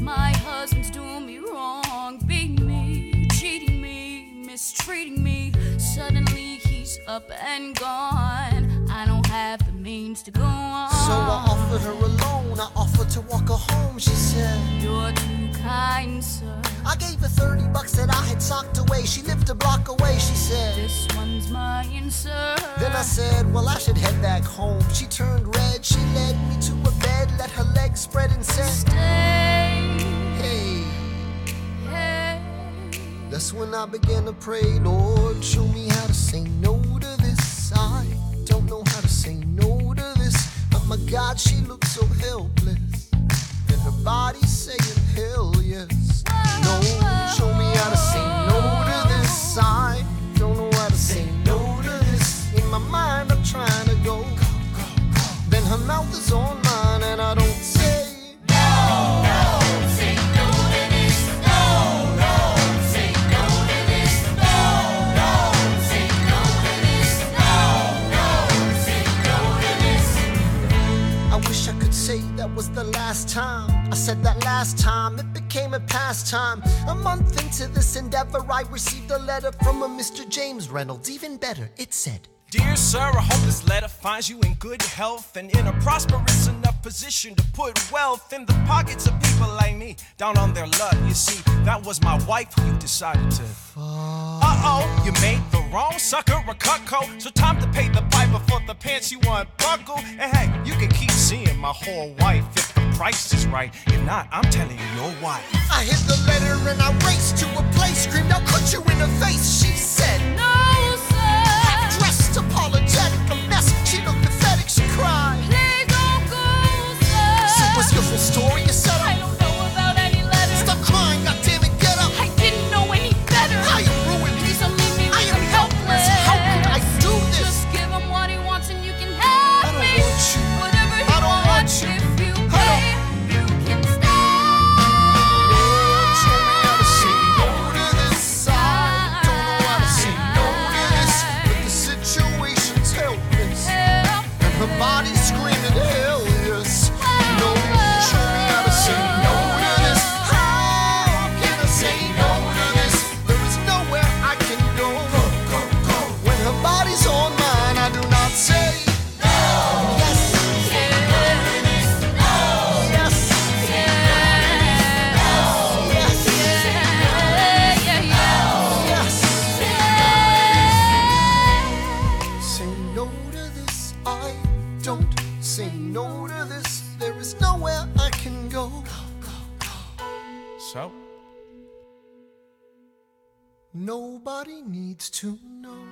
my husband's doing me wrong, beating me, cheating me, mistreating me. Suddenly he's up and gone. I don't have the means to go on. So I offered her a loan, I offered to walk her home. She said, you're too kind, sir. I gave her $30 that I had socked away. She lived a block away. She said, this one's mine, sir. Then I said, well, I should head back home. She turned red, she led me to a bed, let her legs spread and said, stay. Hey, Hey. that's when I began to pray, Lord, show me how to say no to this. I don't know how to say no to this. Oh my God, she looks so helpless, and her body saying hell yeah. could say that was the last time I said that last time. It became a pastime. A month into this endeavor, I received a letter from a Mr. James Reynolds. Even better, it said, Dear sir, I hope this letter finds you in good health and in a prosperous enough position to put wealth in the pockets of people like me, down on their luck. You see, that was my wife who you decided to. Uh-oh, you made the wrong sucker a cutco, so time to pay the piper for the pants you want buckle. And hey, you can keep seeing my whole wife if the price is right. If not, I'm telling you, your wife. I hid the letter and I raced to a place, screamed, I'll cut you in the face. She said, No, sir. dressed apologetic, a mess. She looked pathetic, she cried. Please don't go, sir. So what's your full story? You said, I don't know about any letters. stop crying, goddammit, get up. I didn't know any better. I am ruined. Please don't leave me I with am him helpless. How could I do this? Just give him what he wants and you can have I don't me. want you. Whatever he I don't want wants, you. if you I pay, you can stay. Show me how to say no to this. I don't know how to say no to this, but the situation's helpless, and her body's screaming hell yes. No, show me how to say no to this. How can I say no to this? There is nowhere I can go. When her body's on mine, I do not say no. Yes. Say no to this, I don't say no to this. There is nowhere I can go. So? Nobody needs to know.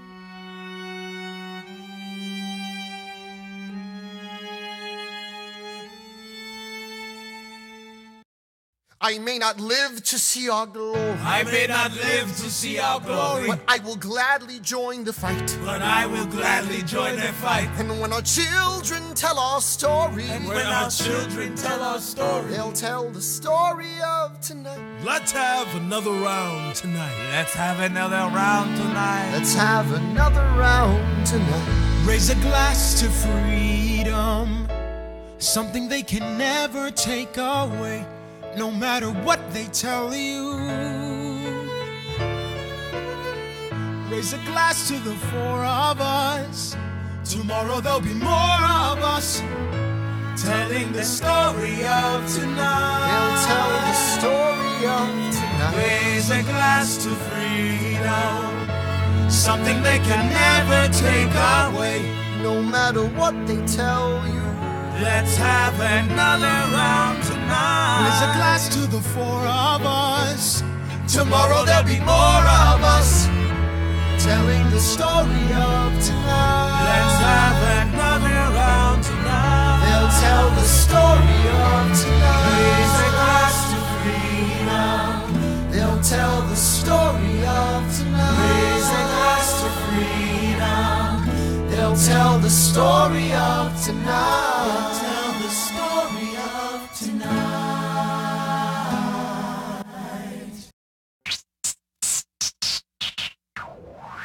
I may not live to see our glory, I may not live to see our glory, but I will gladly join the fight. but I will gladly join their fight. And when our children tell our story, And when our children tell our story, they'll tell the story of tonight. let's have another round tonight. Let's have another round tonight. Let's have another round tonight. Raise a glass to freedom, something they can never take away, no matter what they tell you. Raise a glass to the four of us. Tomorrow there'll be more of us, telling the story of tonight. They'll tell the story of tonight. Raise a glass to freedom, something they can never take away. No matter what they tell you, Let's have another round tonight. Raise a glass to the four of us. Tomorrow there'll be more of us, telling the story of tonight. let's have another round tonight. They'll tell the story of tonight. Raise a glass to freedom. They'll tell the story of tonight. Raise a glass to freedom. They'll tell the story of tonight. Tell the story of tonight.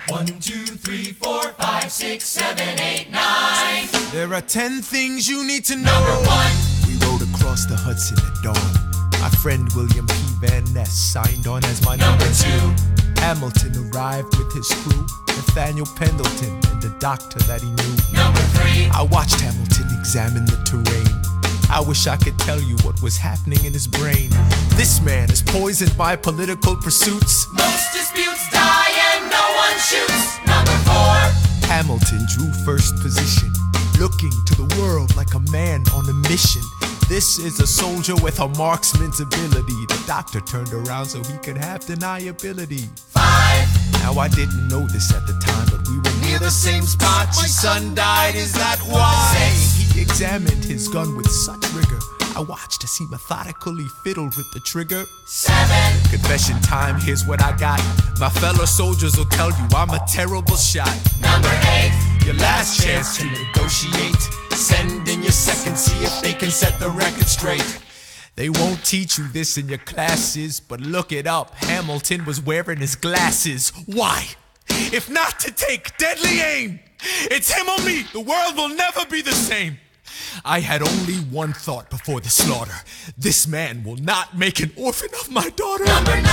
1, 2, 3, 4, 5, 6, 7, 8, 9. There are 10 things you need to know. Number 1. We rode across the Hudson at dawn. My friend William P. Van Ness signed on as my Number 2. Hamilton arrived with his crew, Nathaniel Pendleton and the doctor that he knew. Number 3. I watched Hamilton examine the terrain. I wish I could tell you what was happening in his brain. This man has poisoned my political pursuits. Most disputes die and no one shoots. Number 4. Hamilton drew first position, looking to the world like a man on a mission. This is a soldier with a marksman's ability. The doctor turned around so he could have deniability. 5. Now I didn't know this at the time, but we were near the same spot. My son died, is that why? He examined his gun with such rigor. I watched as he methodically fiddled with the trigger. 7. Confession time, here's what I got. My fellow soldiers will tell you I'm a terrible shot. Number 8. Your last chance to negotiate. Send in your second, see if they can set the record straight. They won't teach you this in your classes, but look it up. Hamilton was wearing his glasses. Why? If not to take deadly aim, it's him or me. The world will never be the same. I had only one thought before the slaughter. This man will not make an orphan of my daughter. Number 9.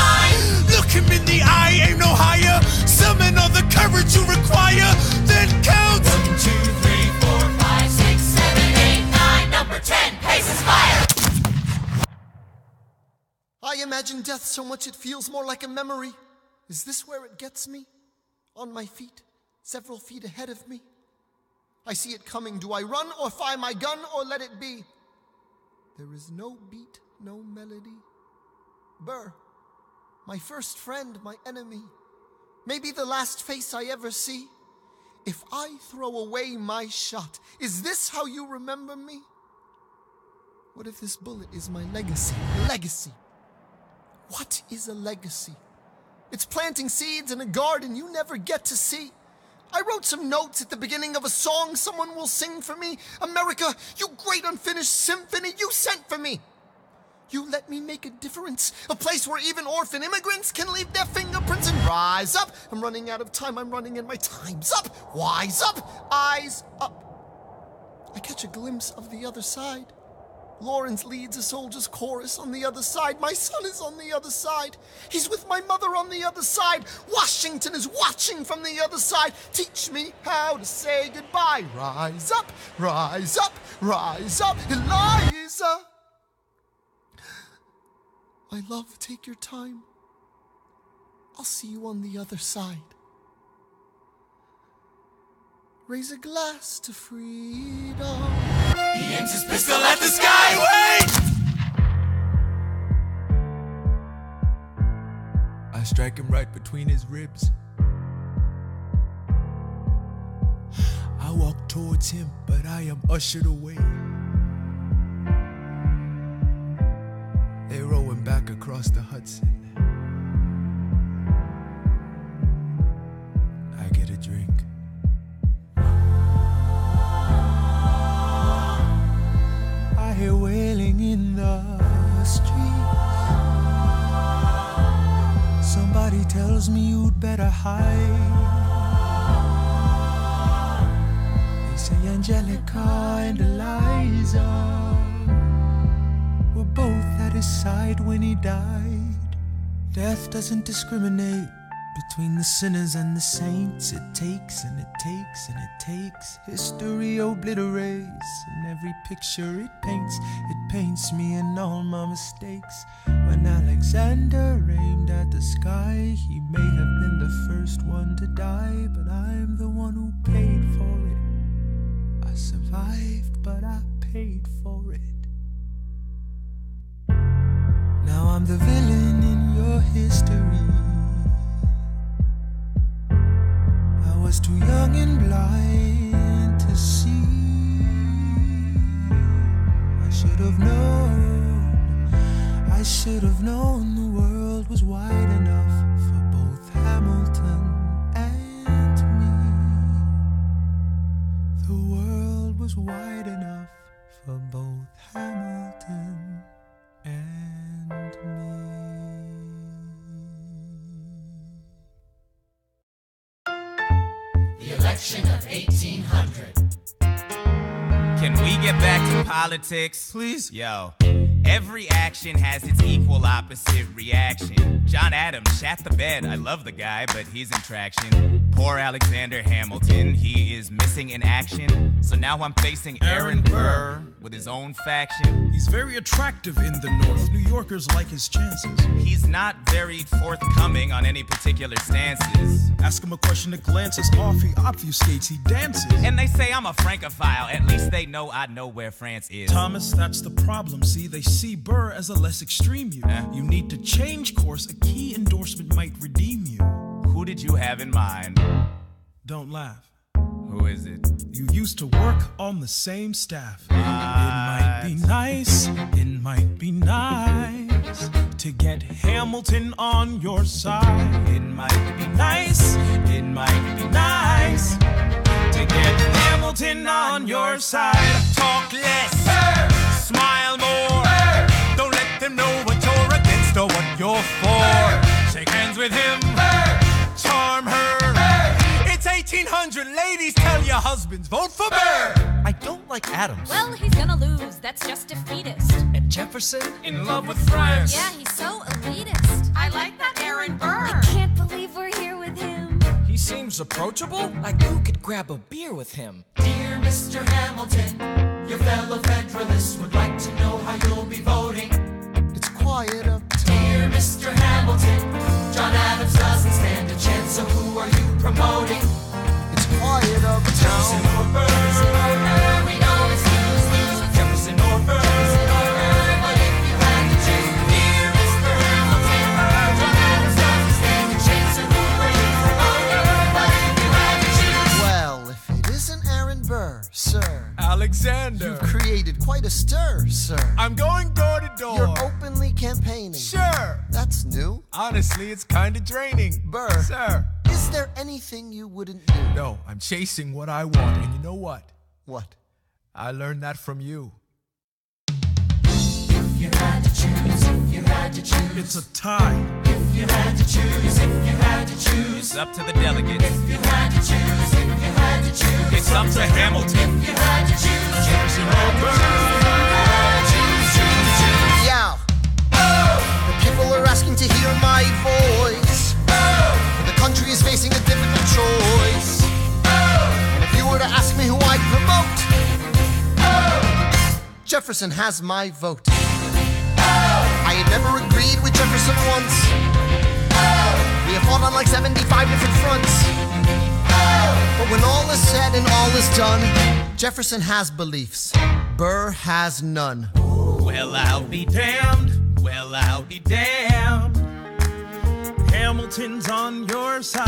Look him in the eye, aim no higher. Summon all the courage you require. Then count 1, 2, 3, 4, 5, 6, 7, 8, 9. Number 10. Paces fire. I imagine death so much it feels more like a memory. Is this where it gets me? On my feet, several feet ahead of me. I see it coming. Do I run or fire my gun or let it be? There is no beat, no melody. Burr, my first friend, my enemy. Maybe the last face I ever see. If I throw away my shot, is this how you remember me? What if this bullet is my legacy? Legacy. What is a legacy? It's planting seeds in a garden you never get to see. I wrote some notes at the beginning of a song someone will sing for me. America, you great unfinished symphony you sent for me. You let me make a difference, a place where even orphan immigrants can leave their fingerprints and rise up. I'm running out of time, I'm running and my time's up. Wise up, eyes up. I catch a glimpse of the other side. Lawrence leads a soldier's chorus on the other side. My son is on the other side. He's with my mother on the other side. Washington is watching from the other side. Teach me how to say goodbye. Rise up, rise up, rise up, Eliza. My love, take your time. I'll see you on the other side. Raise a glass to freedom. He aims his pistol at the sky. Wait! I strike him right between his ribs. I walk towards him, but I am ushered away. They row him back across the Hudson. I get a drink. I hear wailing in the street. Somebody tells me you'd better hide. They say Angelica and Eliza were both at his side when he died. Death doesn't discriminate between the sinners and the saints. It takes and it takes and it takes. History obliterates, and every picture it paints me and all my mistakes. When Alexander aimed at the sky, he may have been the first one to die, but I'm the one who paid for it. I survived, but I paid for it. Now I'm the villain in your history. I was too young and blind to see. I should have known the world was wide enough for both Hamilton and me. The world was wide enough for both Hamilton and me. The election of 1800. Can we get back to politics? Please? Yo. Every action has its equal opposite reaction. John Adams shat the bed. I love the guy, but he's in traction. Poor Alexander Hamilton, he is missing in action. So now I'm facing Aaron Burr with his own faction. He's very attractive in the North. New Yorkers like his chances. He's not very forthcoming on any particular stances. Ask him a question that glances off, he obfuscates, he dances. And they say I'm a Francophile. At least they know I know where France is. Thomas, that's the problem. See, they see Burr as a less extreme you. You need to change course. A key endorsement might redeem you. Who did you have in mind? Don't laugh. Who is it? You used to work on the same staff. It might be nice, it might be nice to get Hamilton on your side. It might be nice, it might be nice to get Hamilton on your side. Talk less, smile more. Don't let them know what you're against or what you're for. Shake hands with him, charm her. It's 1800, ladies, tell your husbands, vote for Burr. I don't like Adams. Well, he's gonna lose, that's just defeatist. And Jefferson? In love with France. Yeah, he's so elitist. I like that Aaron Burr. I can't believe we're here with him. He seems approachable. Like who could grab a beer with him? Dear Mr. Hamilton, your fellow Federalists would like to know how you'll be voting. It's quiet uptown. Dear Mr. Hamilton, John Adams doesn't stand a chance, so who are you promoting? It's quiet uptown. Jefferson or Burr, we know it's lose-lose. Jefferson or Burr, but if you had to choose, dear Mr. Hamilton, John Adams doesn't stand a chance, so who are you promoting? But if you had to choose, Well, if it isn't Aaron Burr, sir, Alexander. you've created quite a stir, sir. I'm going door to door. You're openly campaigning. Sure. That's new. Honestly, it's kind of draining. Burr. Sir. Is there anything you wouldn't do? No, I'm chasing what I want. And you know what? What? I learned that from you. if you had to choose, if you had to choose, It's a tie. if you had to choose, if you had to choose, It's up to the delegates. if you had to choose, if you had to choose, It's up to Hamilton. if you had to choose, Jefferson or Burr, choose. Yeah. The people are asking to hear my voice. The country is facing a difficult choice. And if you were to ask me who I'd promote, Jefferson has my vote. I had never agreed with Jefferson once. We have fought on like 75 different fronts. But when all is said and all is done, Jefferson has beliefs. Burr has none. Well, I'll be damned. Well, I'll be damned. Hamilton's on your side.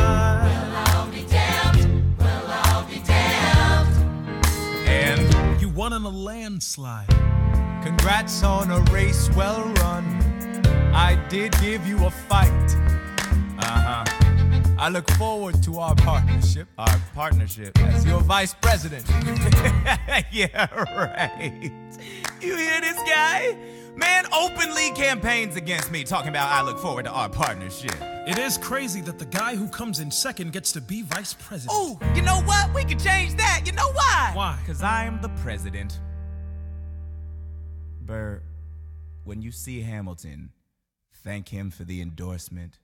I'll be damned, well, I'll be damned. And You won in a landslide. Congrats on a race well run. I did give you a fight. I look forward to our partnership. our partnership. As your vice president. Yeah, right. You hear this guy? Man openly campaigns against me, talking about I look forward to our partnership. It is crazy that the guy who comes in second gets to be vice president. Oh, you know what? We could change that. You know why? Why? Because I am the president. Burr, when you see Hamilton, thank him for the endorsement.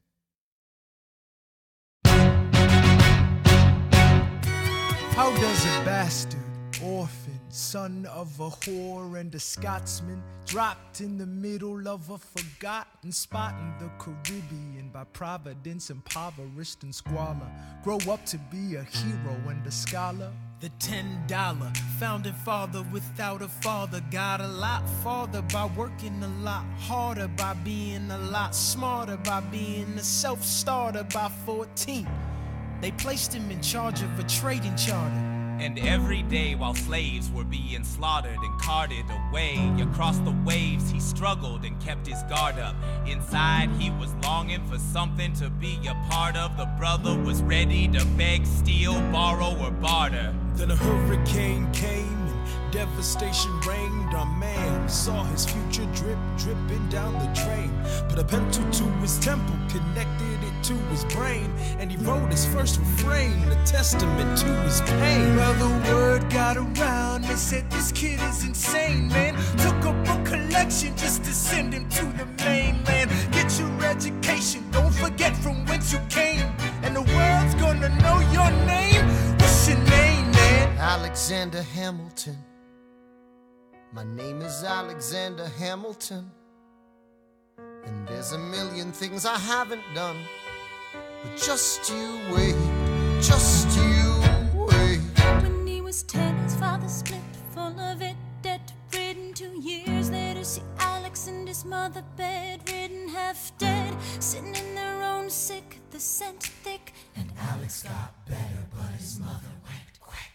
How does a bastard, orphan, son of a whore and a Scotsman, dropped in the middle of a forgotten spot in the Caribbean by providence, impoverished and squalor, grow up to be a hero and a scholar? The $10 founding father without a father got a lot farther by working a lot harder, by being a lot smarter, by being a self-starter. By 14, they placed him in charge of a trading charter. And every day while slaves were being slaughtered and carted away across the waves, he struggled and kept his guard up. Inside he was longing for something to be a part of. The brother was ready to beg, steal, borrow, or barter. Then a hurricane came and devastation reigned. Our man saw his future dripping down the drain. Put a pencil to his temple, connected it to his brain, and he wrote his first refrain, a testament to his pain. Well, the word got around, they said this kid is insane, man. Took up a collection just to send him to the mainland. Get your education, don't forget from whence you came, and the world's gonna know your name. What's your name, man? Alexander Hamilton. My name is Alexander Hamilton. And there's a million things I haven't done. But just you wait, just you wait. When he was 10, his father split, full of it, debt-ridden. 2 years later, see Alex and his mother bedridden, half dead, sitting in their own sick, the scent thick. And Alex got better, but his mother went quick.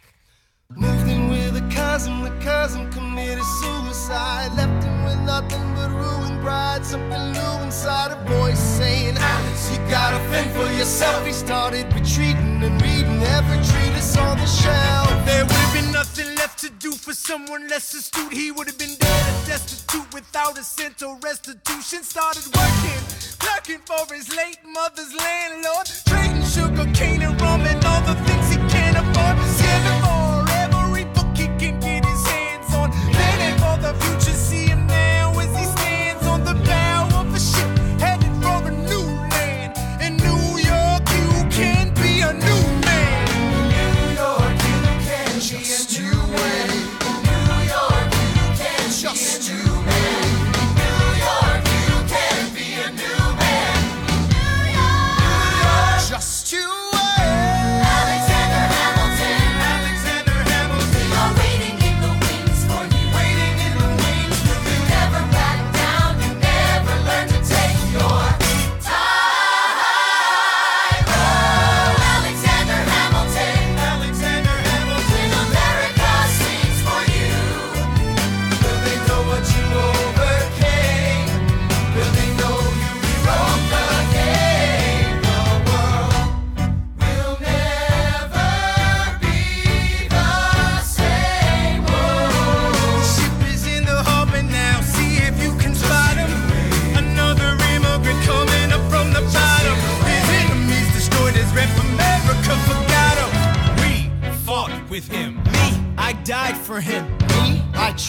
Moved in with a cousin, the cousin committed suicide. Left him with nothing but ruined pride. Something new inside a voice saying, Alex, you gotta fend for yourself. He started retreating and reading every treatise on the shelf. There would have been nothing left to do for someone less astute. He would have been dead and destitute without a cent or restitution. Started working, clerking for his late mother's landlord, trading sugar cane and rum and all the things he can't afford. Scamming for every book he can get his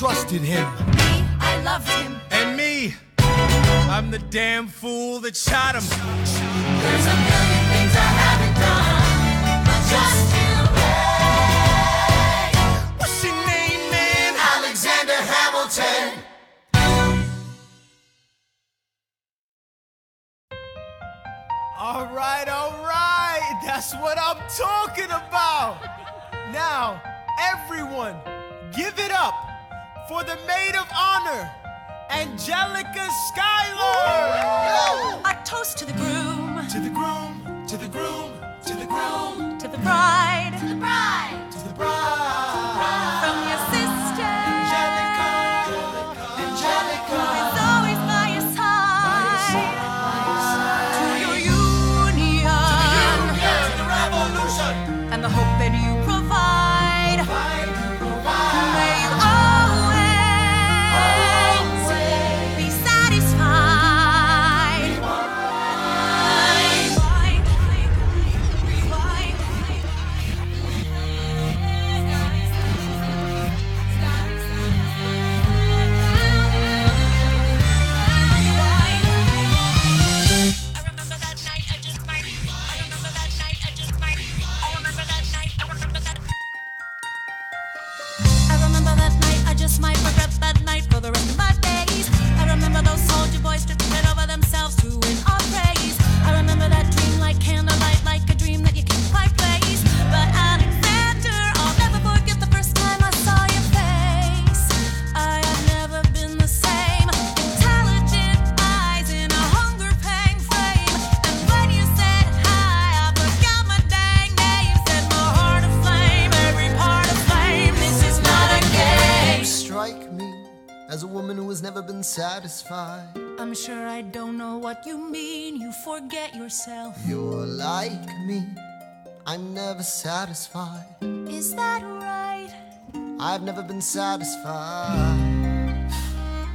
trusted him. Me, I loved him. And me, I'm the damn fool that shot him. There's a million things I haven't done, but just you wait. What's your name, man? Alexander Hamilton. All right, that's what I'm talking about. Now, everyone, give it up for the maid of honor, Angelica Schuyler. A toast to the groom, To the groom, to the groom, to the groom, to the bride, To the bride. to the bride. from your sister, Angelica. who's always by your side, to your union, To the revolution. and the hope that you provide. May you always be satisfied. I remember that night, I just might regret that night for the rest of my days. I remember those soldier boys tripping over themselves to win our praise. I remember that dream like candlelight, like a dream that you can't quite place. But Alexander, I'll never forget the first time I saw your face. I have never been the same. Intelligent eyes in a hunger pang frame. And when you said hi, I forgot my dang name. Set my heart aflame, every part aflame. This is not a game. You strike me as a woman who has never been satisfied. I'm sure I don't know what you mean. You forget yourself. You're like me, I'm never satisfied. Is that right? I've never been satisfied.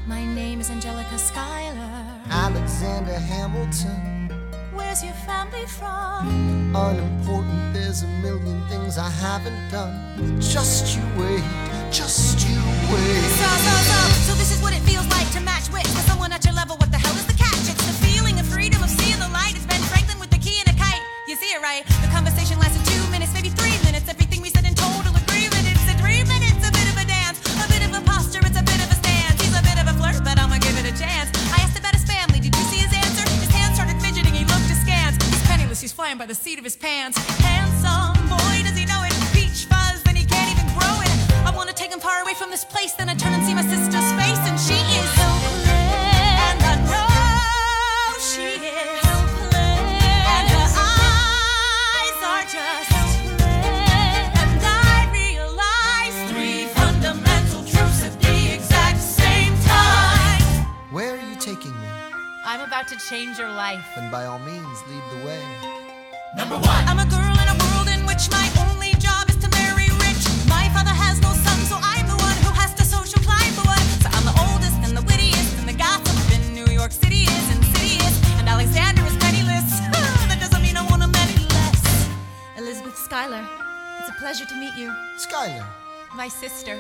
My name is Angelica Schuyler. Alexander Hamilton, Where's your family from? unimportant, there's a million things I haven't done. Just you wait, just you wait. So this is what it feels like to match wits with someone at your level. What the hell is the catch? It's the feeling of freedom, of seeing the light. It's Ben Franklin with the key and a kite. You see it right? The conversation lasted 2 minutes, maybe 3 minutes. Everything we said in total agreement. It's a dream and it's a bit of a dance, a bit of a posture, it's a bit of a stance. He's a bit of a flirt, but I'ma give it a chance. I asked about his family. Did you see his answer? His hands started fidgeting. He looked askance. He's penniless. He's flying by the seat of his pants. Handsome boy, does he know it? Peach fuzz, and he can't even grow it. I wanna take him far away from this place. Then I turn and see my sister's face, and she is helpless. And I know she is helpless. And her eyes are just helpless. And I realize 3 fundamental truths at the exact same time. Where are you taking me? I'm about to change your life. Then by all means, lead the way. Number 1. I'm a girl in a world in which my only job is to marry rich. My father has no son, so I'm the one who has to social climb the one. So I'm the oldest and the wittiest, and the gossip in New York City is insidious. And Alexander is penniless. That doesn't mean I want him any less. Elizabeth Schuyler, it's a pleasure to meet you. Schuyler, My sister.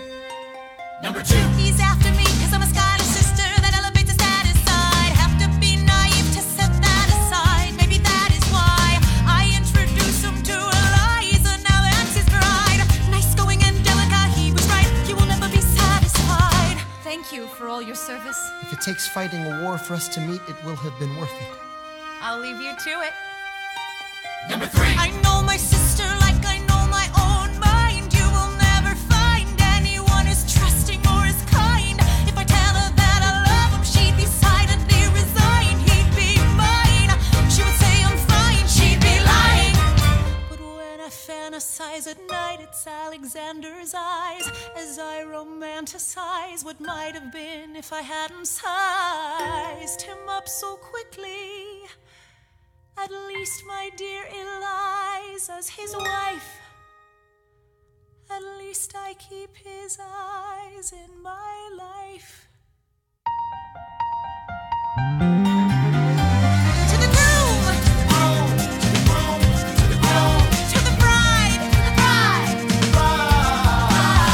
Number 2. He's after me, cause I'm a Schuyler sister. That elevates the status side. Have to be naive to set that aside. Maybe that is why I introduce him to Eliza. Now that's his bride. Nice going, Angelica, he was right. You will never be satisfied. Thank you for all your service. if it takes fighting a war for us to meet, it will have been worth it. I'll leave you to it. Number 3. I know my sister like I know my own mind. You will never find anyone as trusting or as kind. If I tell her that I love him, she'd be silently resigned. He'd be mine. She would say I'm fine. She'd be lying. But when I fantasize at night, it's Alexander's eyes as I romanticize what might have been if I hadn't sized him up so quickly. At least, my dear Eliza's his wife. At least I keep his eyes in my life. To the groom! To the bride!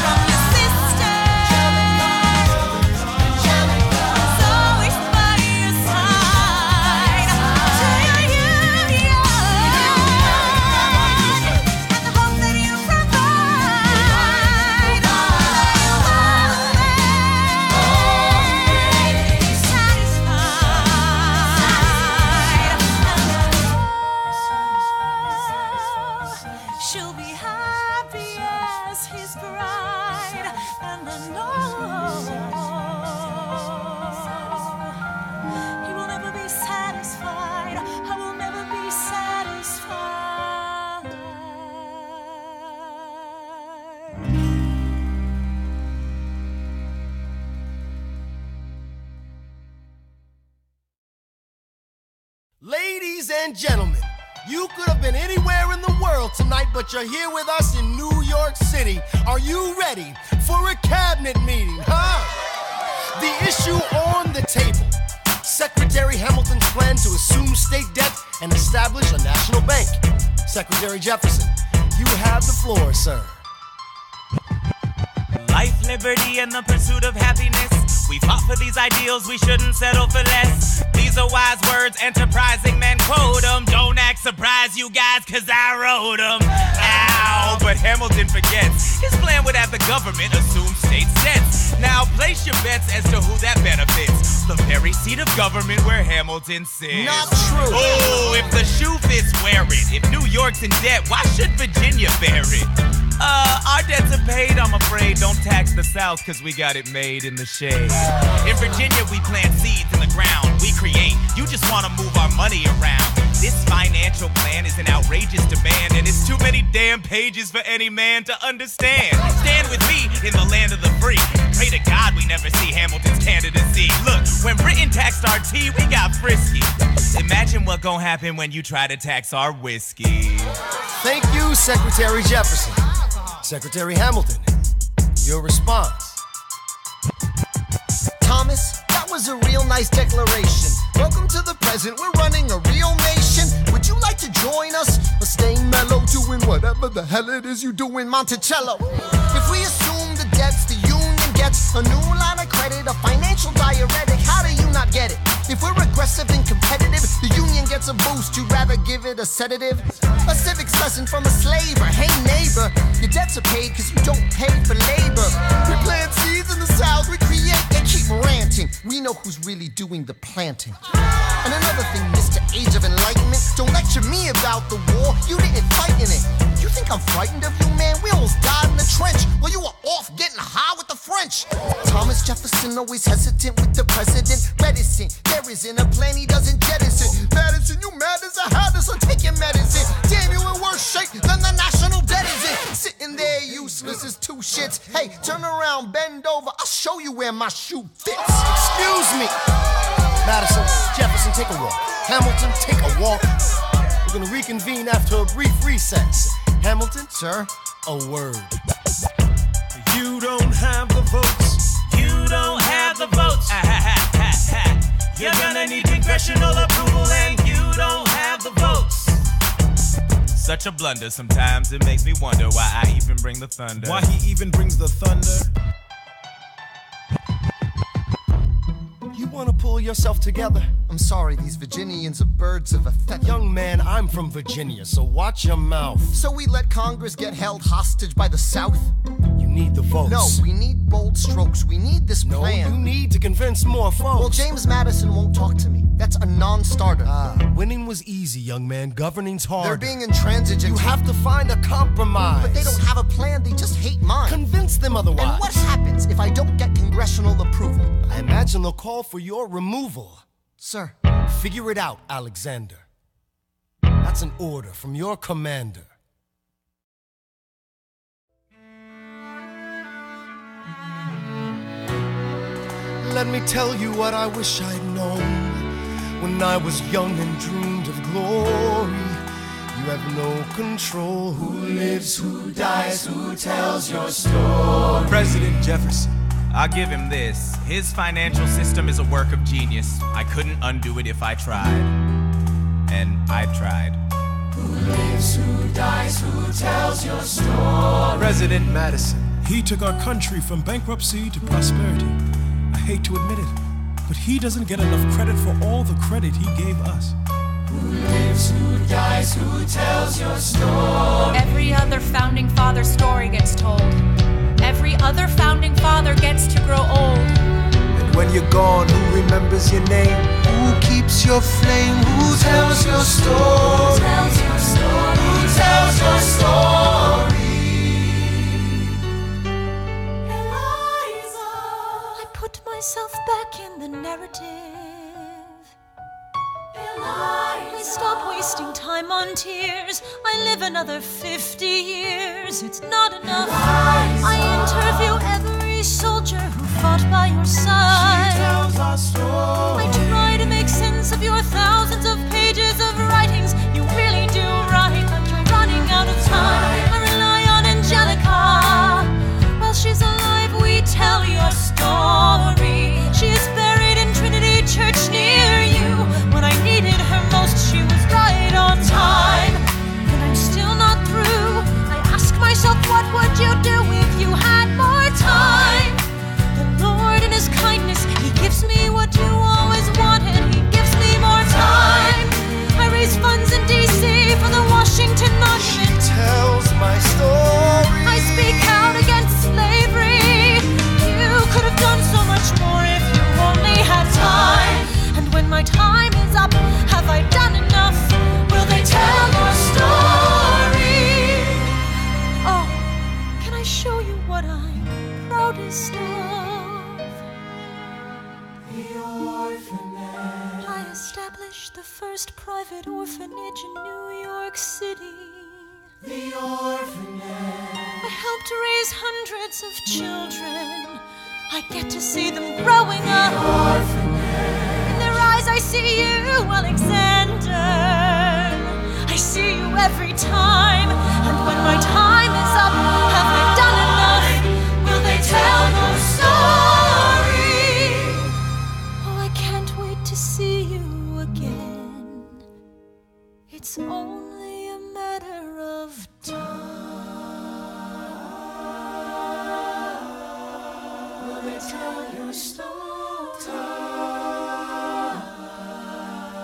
From your sister! Ladies and gentlemen, you could have been anywhere in the world tonight, but you're here with us in New York City. Are you ready for a cabinet meeting, huh? The issue on the table: Secretary Hamilton's plan to assume state debt and establish a national bank. Secretary Jefferson, you have the floor, sir. Life, liberty, and the pursuit of happiness. We fought for these ideals, we shouldn't settle for less. These are wise words, enterprising men quote them. Don't act surprised, you guys, cause I wrote them. Ow, but Hamilton forgets. His plan would have the government assume state debts. Now place your bets as to who that benefits. The very seat of government where Hamilton sits. Not true. Oh, if the shoe fits, wear it. If New York's in debt, why should Virginia bear it? Our debts are paid, I'm afraid. Don't tax the South, cause we got it made in the shade. In Virginia, we plant seeds in the ground. We create, you just wanna move our money around. This financial plan is an outrageous demand, and it's too many damn pages for any man to understand. Stand with me in the land of the free. Pray to God we never see Hamilton's candidacy. Look, when Britain taxed our tea, we got frisky. Imagine what gon' happen when you try to tax our whiskey. Thank you, Secretary Jefferson. Secretary Hamilton, your response. Thomas, that was a real nice declaration. Welcome to the present, we're running a real nation. Would you like to join us or stay mellow, doing whatever the hell it is you do in Monticello? If we assume the debts the union gets, a new line of credit, a financial diuretic, how do you not get it? If we're aggressive and competitive, the union gets a boost, you'd rather give it a sedative? A civics lesson from a slaver. Hey neighbor, your debts are paid cause you don't pay for labor. We plant seeds in the South, we create, they keep ranting. We know who's really doing the planting. And another thing, Mr. Age of Enlightenment, don't lecture me about the war, you didn't fight in it. You think I'm frightened of you, man? We almost died in the trench while you were off getting high with the French. Thomas Jefferson always hesitant with the president. Medicine, there isn't a plan he doesn't jettison. Madison, you mad as a hatter, so take your medicine. Damn, you in worse shape than the national debt is in. Sitting there useless as two shits. Hey, turn around, bend over, I'll show you where my shoe fits. Excuse me. Madison, Jefferson, take a walk. Hamilton, take a walk. We're gonna reconvene after a brief recess. Hamilton, sir, a word. You don't have the votes. You don't have the votes. You're gonna need congressional approval, and you don't have the votes. Such a blunder, sometimes it makes me wonder why I even bring the thunder. Why he even brings the thunder? You wanna pull yourself together? I'm sorry, these Virginians are birds of a feather. Young man, I'm from Virginia, so watch your mouth. So we let Congress get held hostage by the South? You need the votes. No, we need bold strokes. We need this plan. No, you need to convince more folks. Well, James Madison won't talk to me. That's a non-starter. Winning was easy, young man. Governing's hard. They're being intransigent. You have to find a compromise. But they don't have a plan. They just hate mine. Convince them otherwise. And what happens if I don't get congressional approval? I imagine they'll call for your removal. Sir. Figure it out, Alexander. That's an order from your commander. Let me tell you what I wish I'd known when I was young and dreamed of glory. You have no control. Who lives, who dies, who tells your story? President Jefferson. I'll give him this. His financial system is a work of genius. I couldn't undo it if I tried. And I tried. Who lives, who dies, who tells your story? President Madison. He took our country from bankruptcy to prosperity. I hate to admit it, but he doesn't get enough credit for all the credit he gave us. Who lives, who dies, who tells your story? Every other founding father story gets told. Every other founding father gets to grow old. And when you're gone, who remembers your name? Who keeps your flame? Who tells your story? Who tells your story? Who tells your story? Eliza, I put myself back in the narrative. Please stop wasting time on tears. I live another 50 years. It's not enough. I interview every soldier who fought by your side. She tells our story. I try to make sense of your thousands of pages of writing. orphanage. I established the first private orphanage in New York City. The orphanage. I helped raise hundreds of children. I get to see them growing up. The orphanage. In their eyes I see you, Alexander. I see you every time. And when my time is up, have I done enough? Will they tell your story? Oh, I can't wait to see you again. It's only a matter of time. Will they tell your story?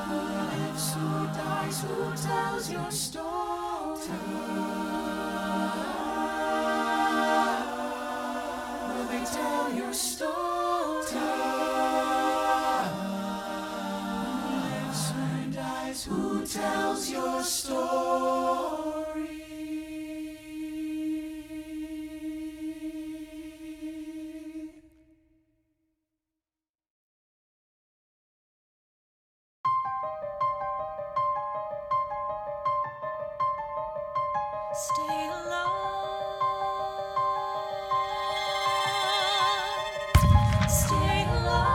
Who lives, who dies, who tells your story? Will they tell your story? Who lives, who dies, who tells your story? Stay alive. Stay alive.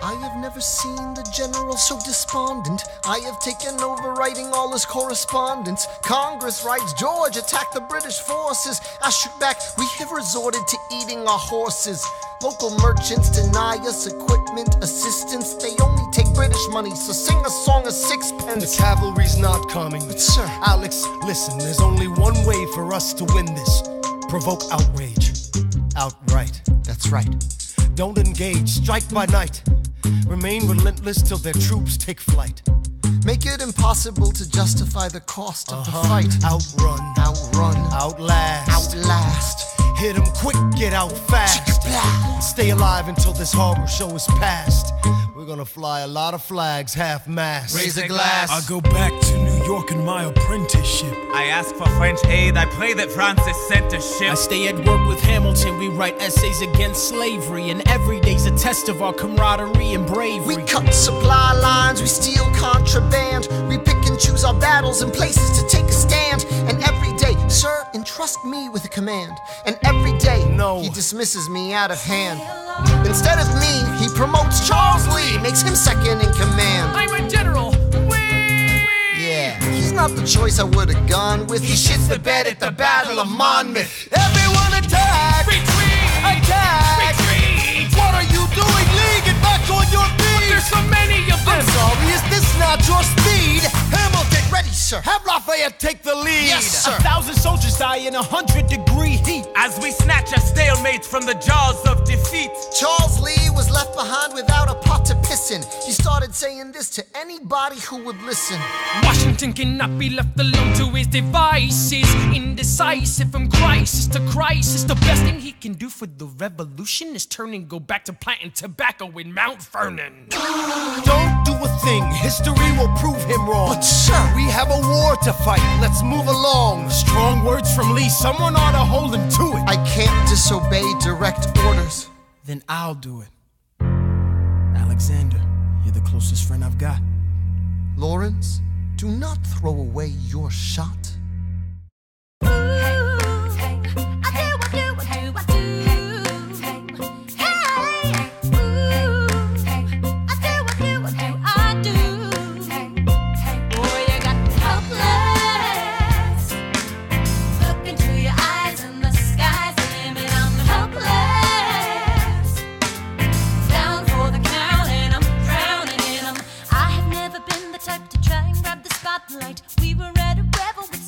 I have never seen the general so despondent. I have taken over writing all his correspondence. Congress writes, George attacked the British forces. I shoot back, we have resorted to eating our horses. Local merchants deny us equipment, assistance. They only take British money, so sing a song of sixpence. The cavalry's not coming. But sir, Alex, listen, there's only one way for us to win this. Provoke outrage. Outright. That's right. Don't engage, strike by night. Remain relentless till their troops take flight. Make it impossible to justify the cost of the fight. Outrun. Outrun. Outlast. Outlast. Hit 'em quick, get out fast. Stay alive until this horror show is past. We're gonna fly a lot of flags, half-mast. Raise a glass. I go back to New York in my apprenticeship. I ask for French aid. I pray that Francis sent a ship. I stay at work with Hamilton. We write essays against slavery, and every day's a test of our camaraderie and bravery. We cut supply lines, we steal contraband. We pick and choose our battles and places to take a stand. And every day, sir, entrust me with a command. And every day, he dismisses me out of hand. Instead of me, he promotes Charles Lee, makes him second in command. I'm a general. Yeah, he's not the choice I would've gone with. He shits the bed at the Battle of Monmouth. Everyone attack! Retreat! Attack! Retreat! What are you doing, Lee? Get back on your feet! There's so many of them! I'm sorry, is this not your speed? Hamilton, ready, sir. Have Lafayette take the lead. Yes, sir. 1,000 soldiers die in 100-degree heat. As we snatch a stalemate from the jaws of defeat. Charles Lee was left behind without a pot to piss in. He started saying this to anybody who would listen. Washington cannot be left alone to his devices. Indecisive from crisis to crisis. The best thing he can do for the revolution is turn and go back to planting tobacco in Mount Vernon. Don't do a thing, history will prove him wrong. But sir, we have a war to fight, let's move along. Strong words from Lee, someone ought to hold him to it. I can't disobey direct orders. Then I'll do it. Alexander, you're the closest friend I've got. Lawrence, do not throw away your shot. We were at a revel with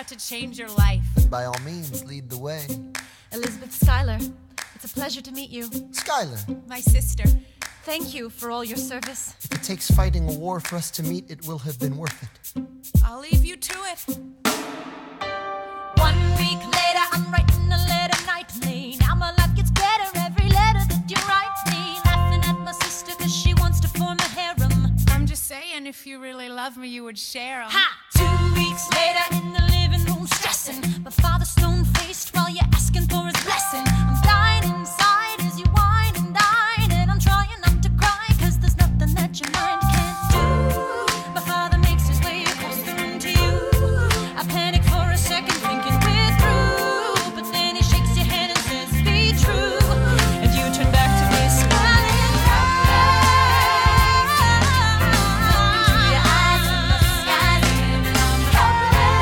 about to change your life. By all means, lead the way. Elizabeth Schuyler, it's a pleasure to meet you. Schuyler, My sister. Thank you for all your service. if it takes fighting a war for us to meet, it will have been worth it. I'll leave you to it. 1 week later, I'm writing a letter nightly. Now my life gets better every letter that you write me. Laughing at my sister cause she wants to form a harem. I'm just saying, if you really love me, you would share 'em. Ha! 2 weeks later, in the living room stressing. My father's stone-faced while you're asking for his blessing. I'm dying inside as you whine and dine. And I'm trying not to cry cause there's nothing that your mind can't do. My father makes his way across the room to you. I panic for a second thinking we're through. But then he shakes your hand and says, be true. And you turn back to me smiling. Your eyes in the skies and I'm helpless.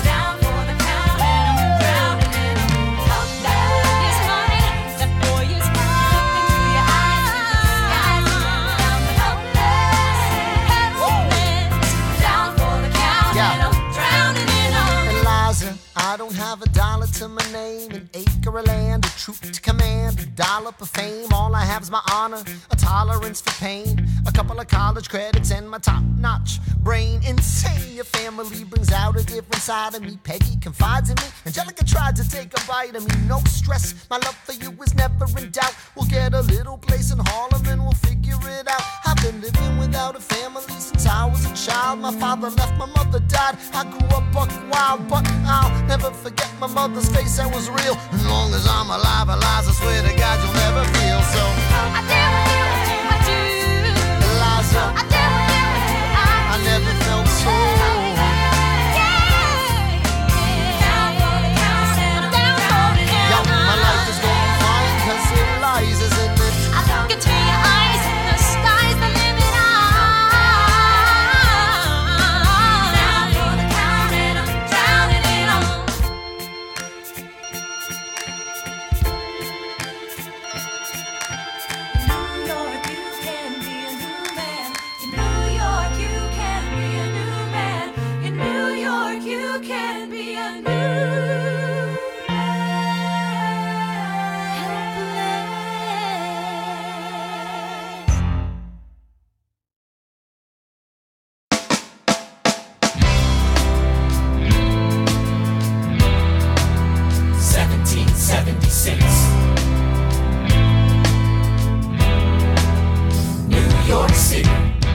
Down for the count and I'm drowning and I'm helpless. Yes, honey, that boy is mine. Into your eyes in the skies and I'm helpless. Down for the count and I'm drowning and I'm Eliza, I don't have a dollar to my name, an acre of land, a troop to command, a dollop of fame. All I have is my honor, a tolerance for pain, a couple of college credits, and my top-notch brain. Insane, your family brings out a different side of me. Peggy confides in me, Angelica tried to take a bite of me. No stress, my love for you is never in doubt. We'll get a little place in Harlem and we'll figure it out. I've been living without a family since I was a child. My father left, my mother died. I grew up buck wild, but I'll never forget my mother's face, that was real. As long as I'm alive, Eliza, I swear to God you'll never feel so. I do. Eliza, I never felt so. Yo, my life is going fine, cause Eliza's in it. I look into your eyes and the sky's the limit. Down for the count and I'm drowning in 'em. New York, you can be a new man. In New York, you can be a new man. In New York, you can be a new man. 1776. New York City.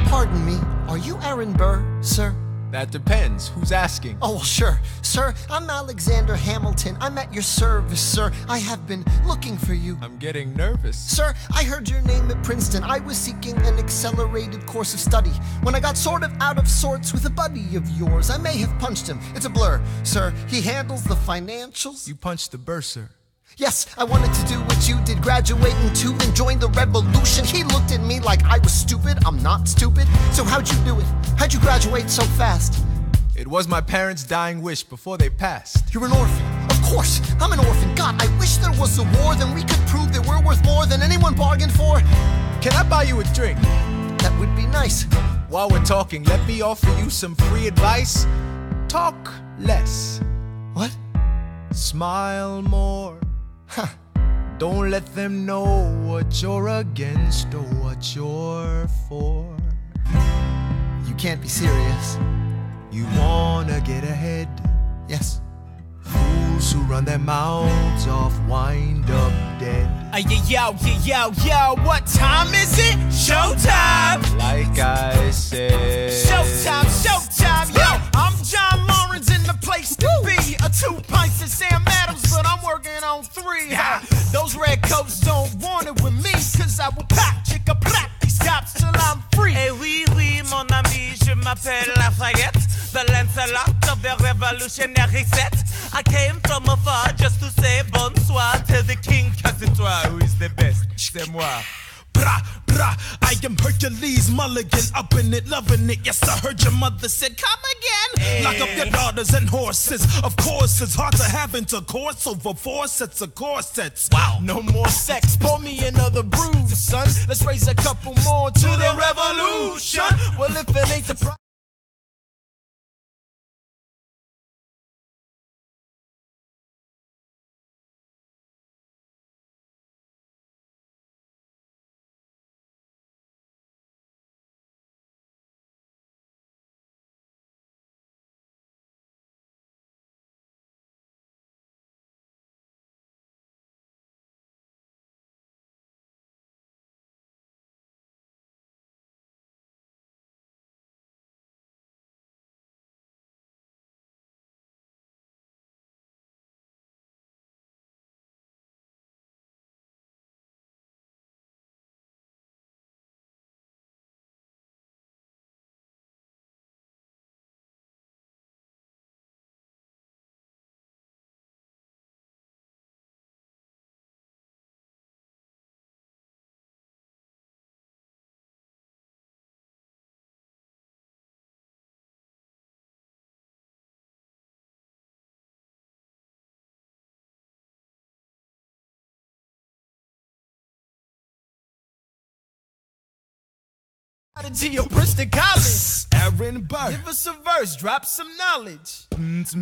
Pardon me, are you Aaron Burr, sir? That depends. Who's asking? Oh, well, sure. Sir, I'm Alexander Hamilton. I'm at your service, sir. I have been looking for you. I'm getting nervous. Sir, I heard your name at Princeton. I was seeking an accelerated course of study. When I got sort of out of sorts with a buddy of yours, I may have punched him. It's a blur. Sir, he handles the financials. You punched the bursar. Yes, I wanted to do what you did, graduate in 2 and join the revolution. He looked at me like I was stupid. I'm not stupid. So how'd you do it? How'd you graduate so fast? It was my parents' dying wish before they passed. You're an orphan. Of course, I'm an orphan. God, I wish there was a war, then we could prove that we're worth more than anyone bargained for. Can I buy you a drink? That would be nice. While we're talking, let me offer you some free advice. Talk less. What? Smile more. Huh. Don't let them know what you're against or what you're for. You can't be serious. You wanna get ahead. Yes. Fools who run their mouths off wind up dead. Yo, what time is it? Showtime! Like I said. Showtime, yo! I'm John Lawrence in the place to be. 2 pints of Sam Adams, but I'm working on 3. Those red coats don't want it with me, cause I will pack, chicka-plack these cops till I'm free. Eh oui, mon ami, je m'appelle Lafayette, the Lancelot of the revolutionary set. I came from afar just to say bonsoir to the king, cause it's toi who is the best. C'est moi. Bra, bra, I am Hercules Mulligan, up in it, loving it. Yes, I heard your mother said, come again. Hey. Lock up your daughters and horses. Of course, it's hard to have intercourse over 4 sets of corsets. Wow. No more sex, pour me another brew, son. Let's raise a couple more to the revolution. Well, if it ain't the To your Princeton College, Aaron Burr. give us a verse, drop some knowledge.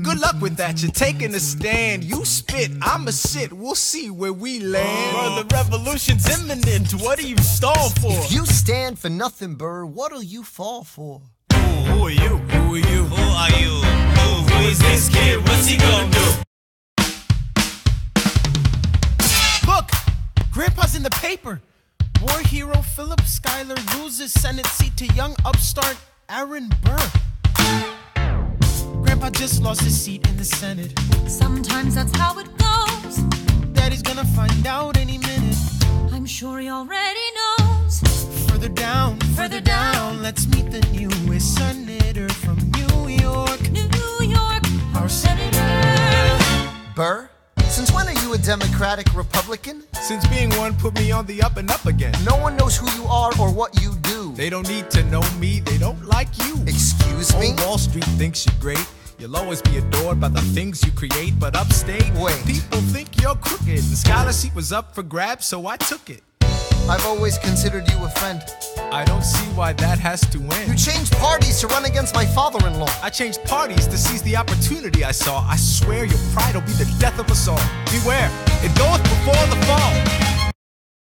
Good luck with that, you're taking a stand. You spit, I'ma sit, we'll see where we land. Bro, the revolution's imminent, what do you stall for? If you stand for nothing, Burr, what'll you fall for? Who are you? Who are you? Who are you? Who is this kid? What's he gonna do? Look, Grandpa's in the paper. War hero Philip Schuyler loses Senate seat to young upstart Aaron Burr. Grandpa just lost his seat in the Senate. Sometimes that's how it goes. Daddy's gonna find out any minute. I'm sure he already knows. Further down, let's meet the newest senator from New York. New York, Our senator. Burr, since when are you a Democratic Republican? Since being one put me on the up and up again. No one knows who you are or what you do. They don't need to know me, they don't like you. Excuse me? Old Wall Street thinks you're great. You'll always be adored by the things you create, but upstate, Wait. people think you're crooked. The scholarship was up for grabs, so I took it. I've always considered you a friend. I don't see why that has to You end. changed parties to run against my father-in-law. I changed parties to seize the opportunity I saw. I swear your pride will be the death of us all. Beware, it goeth before the fall.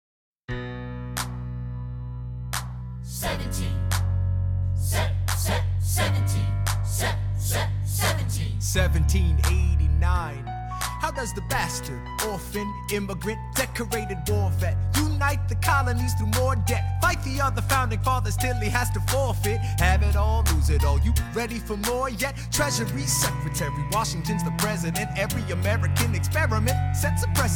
1789. How does the bastard, orphan, immigrant, decorated war vet unite the colonies through more debt? Fight the other founding fathers till he has to forfeit. Have it all, lose it all. You ready for more yet? Treasury Secretary, Washington's the president. Every American experiment sets a precedent.